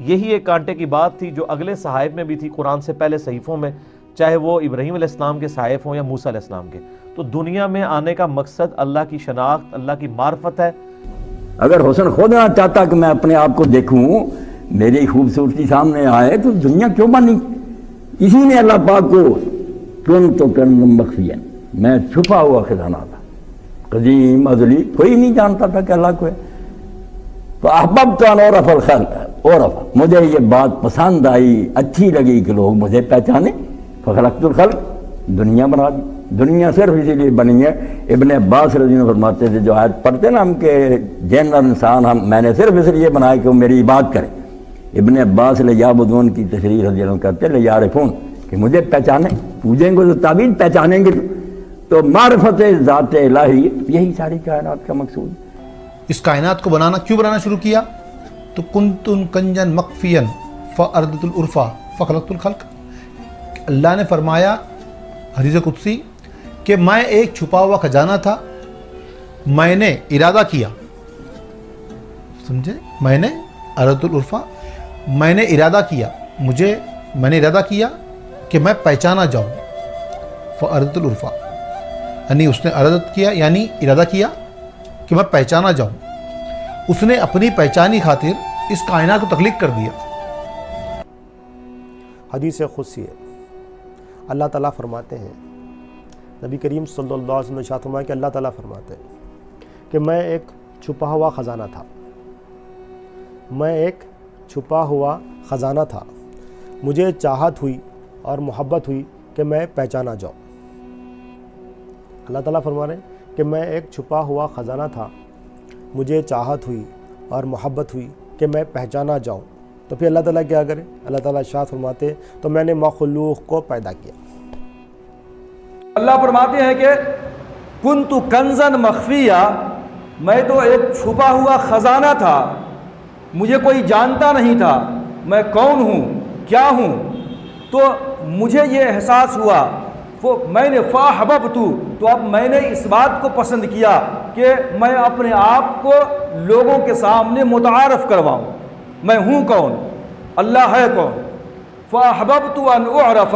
یہی ایک کانٹے کی بات تھی جو اگلے صحائف میں بھی تھی، قرآن سے پہلے صحیفوں میں، چاہے وہ ابراہیم علیہ السلام کے صحائف ہوں یا موسیٰ علیہ السلام کے. تو دنیا میں آنے کا مقصد اللہ کی شناخت، اللہ کی معرفت ہے. اگر حسن خود نہ چاہتا کہ میں اپنے آپ کو دیکھوں، میری خوبصورتی سامنے آئے، تو دنیا کیوں بنی؟ اسی نے اللہ پاک کو کن مخفیا، میں چھپا ہوا خزانہ تھا، قدیم ازلی، کوئی نہیں جانتا تھا کہ اللہ کو ہے. فاحببت ان اعرف الخلق، مجھے یہ بات پسند آئی، اچھی لگی کہ لوگ مجھے پہچانے. فخلقت الخلق، دنیا بنا دی. دنیا صرف اسی لیے بنی ہے. ابن عباس رضی اللہ عنہ فرماتے تھے، جو آیت پڑھتے نا ہم کہ جنرل انسان میں نے صرف اس لیے بنایا کہ وہ میری عبادت کرے. ابن عباس لیعبدون کی تشریح رضی اللہ عنہ کرتے لیعرفون، کہ مجھے پہچانے، پوجیں گے تو تعبیر پہچانیں گے. تو معرفت ذات الہی، یہی ساری کائنات کا مقصود. اس کائنات کو کیوں بنانا شروع کیا؟ تو کنتن کنجن مخفیا فاردت العرفا فخلقت الخلق. اللہ نے فرمایا حدیث قدسی کہ میں ایک چھپا ہوا خزانہ تھا، میں نے ارادہ کیا، سمجھے؟ میں نے اردت العرفا، میں نے ارادہ کیا کہ میں پہچانا جاؤں. فاردت العرفا یعنی اس نے اردت کیا، یعنی ارادہ کیا کہ میں پہچانا جاؤں. اس نے اپنی پہچانی خاطر اس کائنات کو تخلیق کر دیا. حدیث قدسی ہے، اللہ تعالیٰ فرماتے ہیں، نبی کریم صلی اللہ علیہ وسلم نے ارشاد فرمایا کہ اللہ تعالیٰ فرماتے ہیں کہ میں ایک چھپا ہوا خزانہ تھا، مجھے چاہت ہوئی اور محبت ہوئی کہ میں پہچانا جاؤں. اللہ تعالیٰ فرما رہے ہیں کہ میں ایک چھپا ہوا خزانہ تھا، مجھے چاہت ہوئی اور محبت ہوئی کہ میں پہچانا جاؤں. تو پھر اللہ تعالیٰ کیا کرے؟ اللہ تعالیٰ ارشاد فرماتے ہیں تو میں نے مخلوق کو پیدا کیا. اللہ فرماتے ہیں کہ کنت کنزن مخفیہ، میں تو ایک چھپا ہوا خزانہ تھا، مجھے کوئی جانتا نہیں تھا میں کون ہوں، کیا ہوں. تو مجھے یہ احساس ہوا، میں نے فاحببت، تو اب میں نے اس بات کو پسند کیا کہ میں اپنے آپ کو لوگوں کے سامنے متعارف کرواؤں، میں ہوں کون، اللہ ہے کون. فاحببت ان اعرف،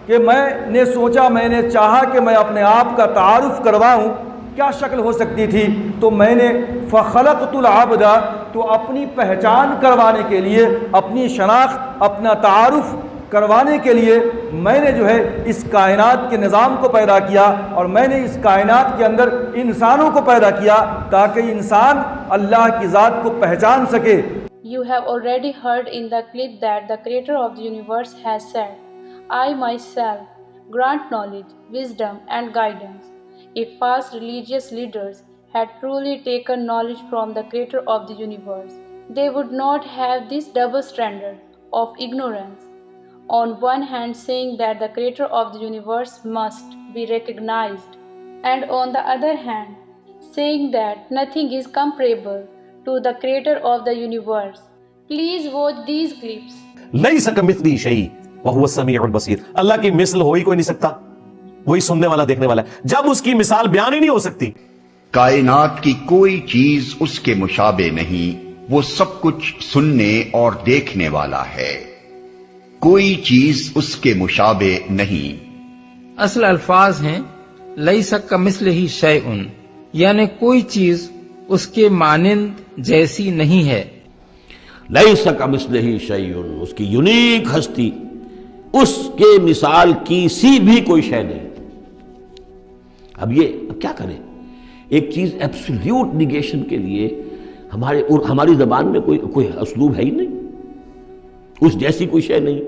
کہ میں نے سوچا، میں نے چاہا کہ میں اپنے آپ کا تعارف کرواؤں. کیا شکل ہو سکتی تھی؟ تو میں نے فخلقت العبد، تو اپنی پہچان کروانے کے لیے، اپنی شناخت، اپنا تعارف کروانے کے لیے میں نے جو ہے اس کائنات کے نظام کو پیدا کیا، اور میں نے اس کائنات کے اندر انسانوں کو پیدا کیا تاکہ انسان اللہ کی ذات کو پہچان سکے. You have already heard in the clip that the creator of the universe has said, I myself grant knowledge, wisdom and guidance. If past religious leaders had truly taken knowledge from the creator of the universe, they would not have this double standard of ignorance. On one hand saying that the creator of the universe must be recognized, and on the other hand saying that nothing is comparable to the creator of the universe. Please watch these clips. لیس کمثلہ شیء وہو السمیع البصیر. اللہ کی مثل ہو ہی کوئی نہیں سکتا، وہی سننے والا دیکھنے والا ہے. جب اس کی مثال بیان ہی نہیں ہو سکتی، کائنات کی کوئی چیز اس کے مشابہ نہیں، وہ سب کچھ سننے اور دیکھنے والا ہے، کوئی چیز اس کے مشابہ نہیں. اصل الفاظ ہیں لیس کمثلہ شیء، یعنی کوئی چیز اس کے مانند جیسی نہیں ہے. لیس کمثلہ شیء، اس کی یونیک ہستی، اس کے مثال کی سی بھی کوئی شے نہیں. اب کیا کریں؟ ایک چیز ایبسلیوٹ نیگیشن کے لیے ہماری زبان میں کوئی اسلوب ہے ہی نہیں، اس جیسی کوئی شے نہیں،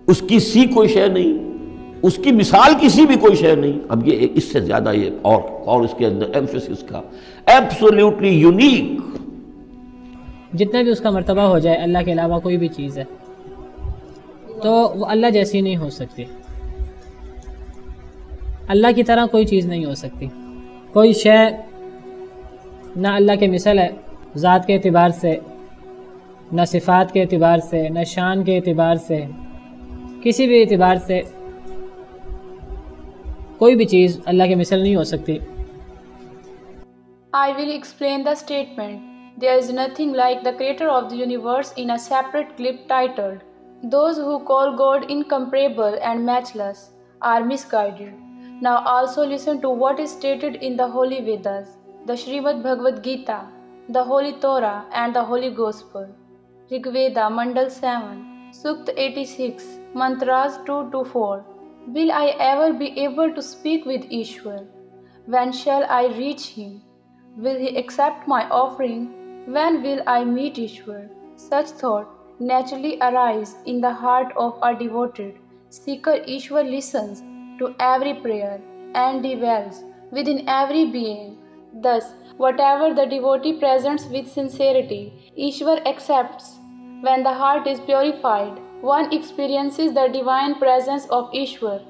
اس کی سی کوئی شے نہیں، اس کی مثال کسی بھی کوئی شے نہیں۔ اب یہ اس سے زیادہ یہ اور اس کے اندر ایمفیسس کا ایبسلیوٹلی یونیک، جتنا بھی اس کا مرتبہ ہو جائے اللہ کے علاوہ کوئی بھی چیز ہے تو وہ اللہ جیسی نہیں ہو سکتی، اللہ کی طرح کوئی چیز نہیں ہو سکتی، کوئی شے نہ اللہ کے مثل ہے ذات کے اعتبار سے، نہ صفات کے اعتبار سے، نہ شان کے اعتبار سے، کسی بھی اعتبار سے کوئی بھی چیز اللہ کے مثل نہیں ہو سکتی۔ I will explain the statement. There is nothing like the creator of the universe in a separate clip titled, Those who call God incomparable and matchless are misguided. Now also listen to what is stated in the Holy Vedas, the Srimad Bhagavad Gita, the Holy Torah and the Holy Gospel. Rig Veda Mandal 7, Sukt 86, Mantras 2-4. Will I ever be able to speak with Ishwar? When shall I reach him? Will he accept my offering? When will I meet Ishwar? Such thought naturally arise in the heart of a devoted seeker. Ishwar listens to every prayer and dwells within every being. Thus, whatever the devotee presents with sincerity, Ishwar accepts. When the heart is purified, one experiences the divine presence of Ishwar.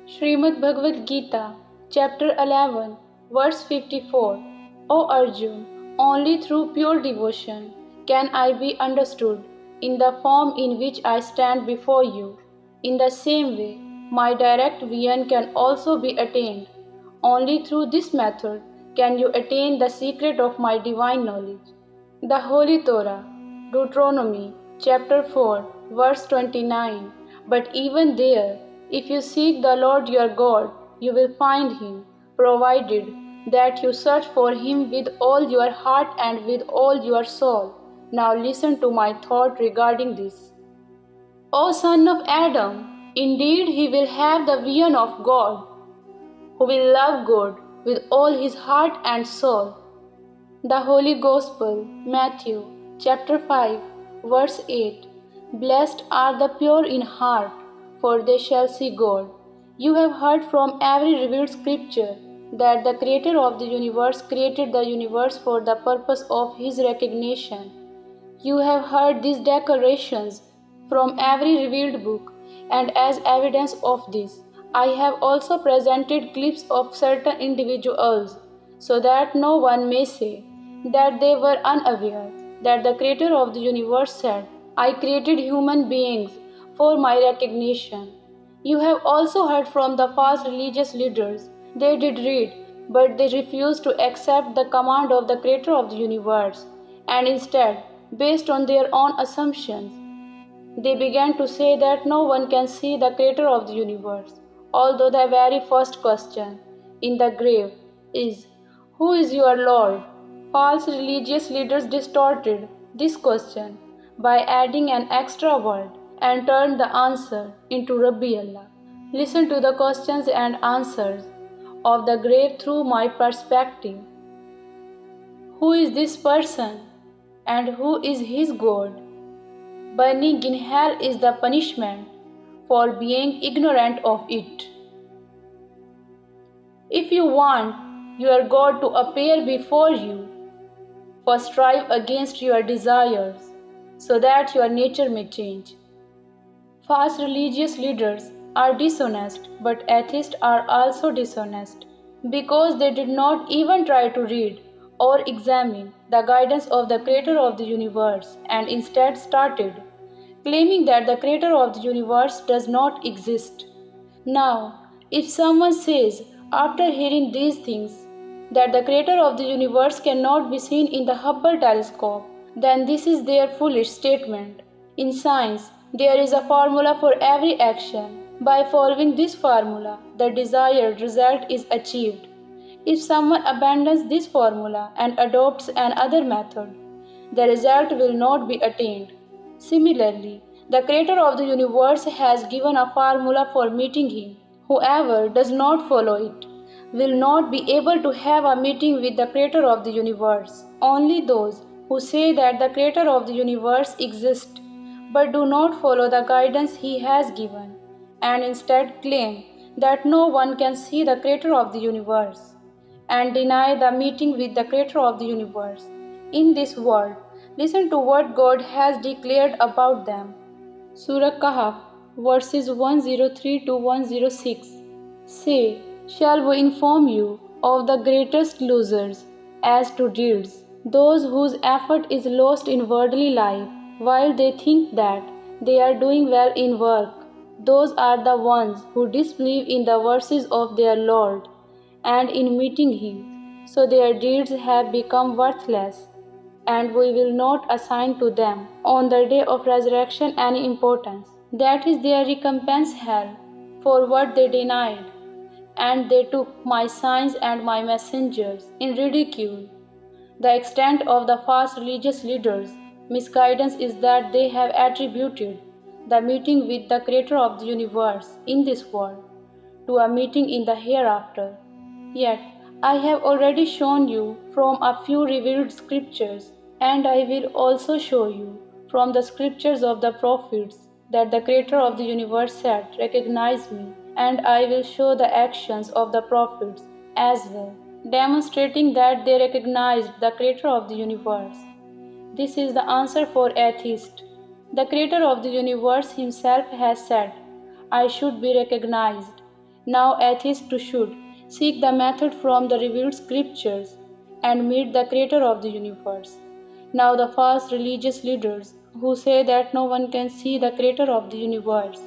Srimad Bhagavad Gita, Chapter 11, Verse 54. O Arjun, only through pure devotion can I be understood in the form in which I stand before you. In the same way, my direct vision can also be attained. Only through this method can you attain the secret of my divine knowledge. The Holy Torah, Deuteronomy, Chapter 4, Verse 29. But even there, if you seek the Lord your God, you will find him, provided that you search for him with all your heart and with all your soul. Now listen to my thought regarding this. O son of Adam, indeed he will have the vision of God, who will love God with all his heart and soul. The Holy Gospel, Matthew, Chapter 5, Verse 8. Blessed are the pure in heart, for they shall see God. You have heard from every revealed scripture that the creator of the universe created the universe for the purpose of his recognition. You have heard these declarations from every revealed book, and as evidence of this, I have also presented clips of certain individuals, so that no one may say that they were unaware that the creator of the universe said, I created human beings for my recognition. You have also heard from the false religious leaders. They did read, but they refused to accept the command of the creator of the universe, and instead, based on their own assumptions, they began to say that no one can see the creator of the universe, although the very first question in the grave is, Who is your Lord? False religious leaders distorted this question by adding an extra word and turned the answer into Rabbi Allah. Listen to the questions and answers of the grave through my perspective. Who is this person and who is his God? Burning in hell is the punishment for being ignorant of it. If you want your God to appear before you, first strive against your desires so that your nature may change. False religious leaders are dishonest, but atheists are also dishonest because they did not even try to read or examine the guidance of the creator of the universe and instead started claiming that the creator of the universe does not exist. Now, if someone says after hearing these things that the creator of the universe cannot be seen in the Hubble telescope, then this is their foolish statement. In science, there is a formula for every action. By following this formula, the desired result is achieved. If someone abandons this formula and adopts another method, the result will not be attained. Similarly, the creator of the universe has given a formula for meeting him. Whoever does not follow it will not be able to have a meeting with the Creator of the universe. Only those who say that the Creator of the universe exists but do not follow the guidance He has given, and instead claim that no one can see the Creator of the universe, and deny the meeting with the Creator of the universe in this world, listen to what God has declared about them. Surah Kahf, verses 103 to 106. Say, shall we inform you of the greatest losers as to deeds, those whose effort is lost in worldly life, while they think that they are doing well in work? Those are the ones who disbelieve in the verses of their Lord and in meeting Him, so their deeds have become worthless, and we will not assign to them on the day of resurrection any importance. That is their recompense, hell, for what they denied, and they took my signs and my messengers in ridicule. The extent of the false religious leaders' misguidance is that they have attributed the meeting with the Creator of the universe in this world to a meeting in the hereafter. Yet, I have already shown you from a few revealed scriptures, and I will also show you from the scriptures of the prophets that the Creator of the universe said, recognize me, and I will show the actions of the prophets as well, demonstrating that they recognized the Creator of the universe. This is the answer for atheists. The Creator of the universe Himself has said, I should be recognized. Now atheists too should seek the method from the revealed scriptures and meet the Creator of the universe. Now the false religious leaders who say that no one can see the Creator of the universe,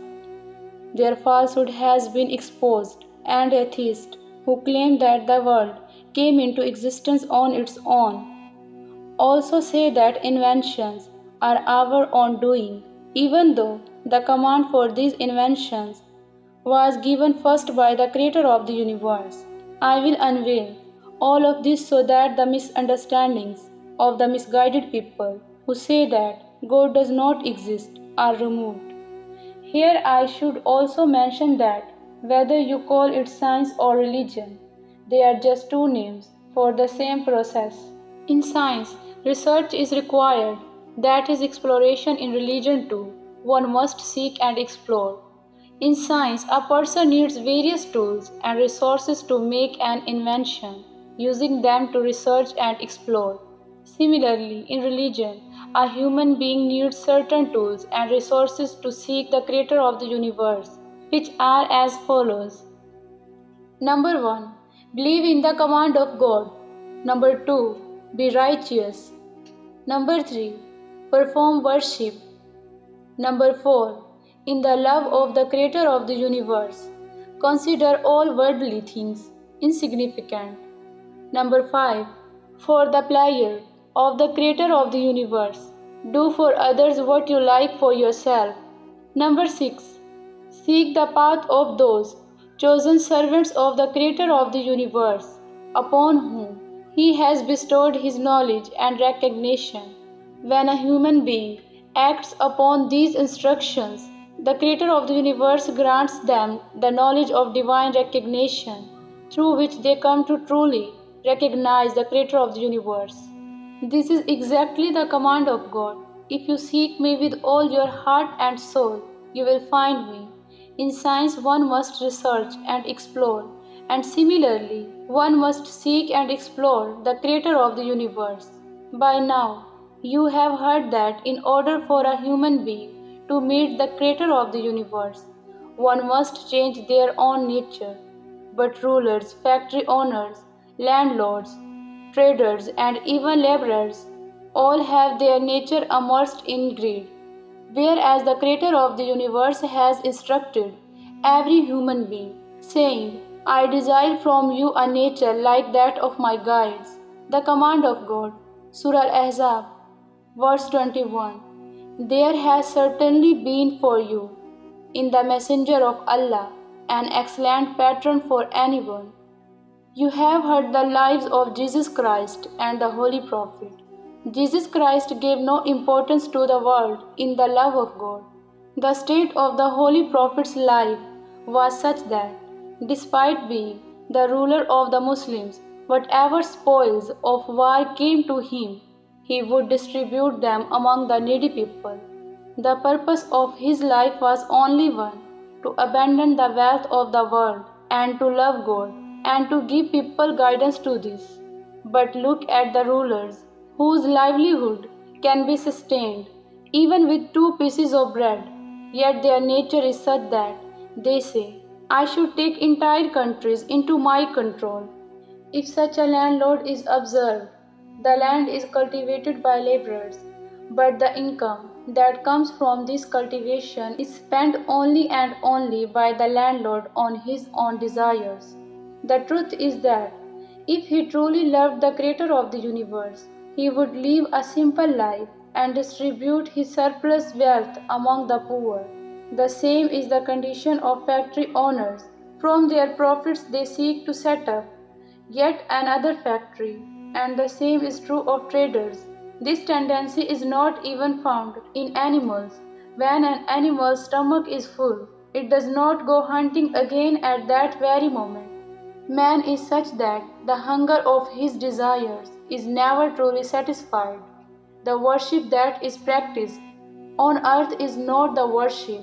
their falsehood has been exposed, and atheists who claim that the world came into existence on its own also say that inventions are our own doing, even though the command for these inventions was given first by the Creator of the universe. I will unveil all of this so that the misunderstandings of the misguided people who say that God does not exist are removed. Here I should also mention that whether you call it science or religion, they are just two names for the same process. In science, research is required, that is exploration. In religion too, one must seek and explore. In science, a person needs various tools and resources to make an invention, using them to research and explore. Similarly, in religion, a human being needs certain tools and resources to seek the Creator of the universe, which are as follows. Number 1. Believe in the command of God. Number 2. Be righteous. Number 3. Perform worship. Number 4. In the love of the Creator of the universe, consider all worldly things insignificant. Number 5. For the pleasure of the Creator of the universe, do for others what you like for yourself. Number 6. Seek the path of those chosen servants of the Creator of the universe, upon whom He has bestowed His knowledge and recognition. When a human being acts upon these instructions, the Creator of the universe grants them the knowledge of divine recognition, through which they come to truly recognize the Creator of the universe. This is exactly the command of God. If you seek me with all your heart and soul, you will find me. In science, one must research and explore, and similarly, one must seek and explore the Creator of the universe. By now, you have heard that in order for a human being to meet the Creator of the universe, one must change their own nature. But rulers, factory owners, landlords, traders, and even laborers all have their nature immersed in greed, whereas the Creator of the universe has instructed every human being, saying, I desire from you a nature like that of my guides. The command of God, Surah Al-Ahzab, verse 21. There has certainly been for you, in the Messenger of Allah, an excellent pattern for anyone. You have heard the lives of Jesus Christ and the Holy Prophet. Jesus Christ gave no importance to the world in the love of God. The state of the Holy Prophet's life was such that, despite being the ruler of the Muslims, whatever spoils of war came to him, he would distribute them among the needy people. The purpose of his life was only one, to abandon the wealth of the world and to love God and to give people guidance to this. But look at the rulers, whose livelihood can be sustained even with 2 pieces of bread, yet their nature is such that they say, I should take entire countries into my control. If such a landlord is observed, the land is cultivated by laborers, but the income that comes from this cultivation is spent only and only by the landlord on his own desires. The truth is that if he truly loved the Creator of the universe, he would live a simple life and distribute his surplus wealth among the poor. The same is the condition of factory owners. From their profits they seek to set up yet another factory, and the same is true of traders. This tendency is not even found in animals. When an animal's stomach is full, it does not go hunting again at that very moment. Man is such that the hunger of his desires is never truly satisfied. The worship that is practiced on earth is not the worship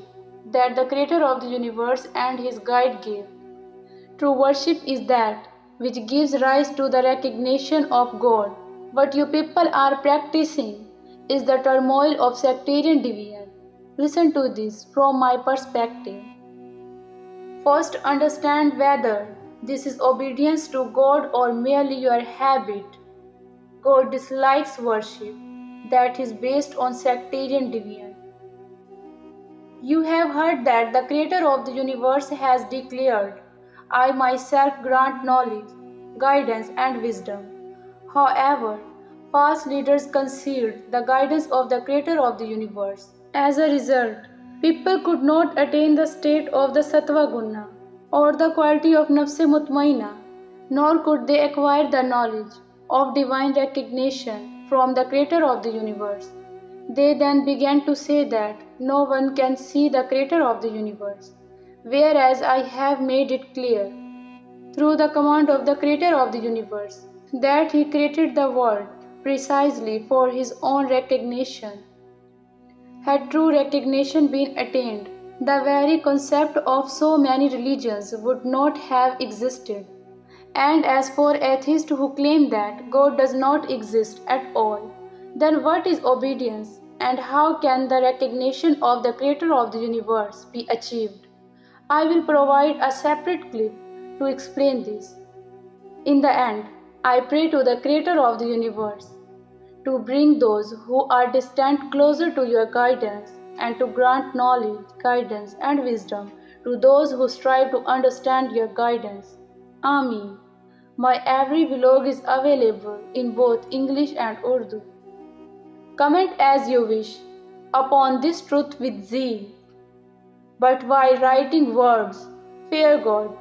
that the Creator of the universe and his guide gave. True worship is that which gives rise to the recognition of God. What you people are practicing is the turmoil of sectarian division. Listen to this from my perspective. First, understand whether this is obedience to God or merely your habit. God dislikes worship that is based on sectarian division. You have heard that the Creator of the universe has declared, I myself grant knowledge, guidance, and wisdom. However, false leaders concealed the guidance of the Creator of the universe. As a result, people could not attain the state of the Sattva Guna or the quality of Nafs-e Mutmainna, nor could they acquire the knowledge of divine recognition from the Creator of the universe. They then began to say that no one can see the Creator of the universe, whereas I have made it clear, through the command of the Creator of the universe, that He created the world precisely for His own recognition. Had true recognition been attained, the very concept of so many religions would not have existed. And as for atheists who claim that God does not exist at all, then what is obedience and how can the recognition of the Creator of the universe be achieved? I will provide a separate clip to explain this. In the end, I pray to the Creator of the universe to bring those who are distant closer to your guidance and to grant knowledge, guidance, and wisdom to those who strive to understand your guidance. Ameen. My every vlog is available in both English and Urdu. Comment as you wish upon this truth with zeal. But while writing words, fear God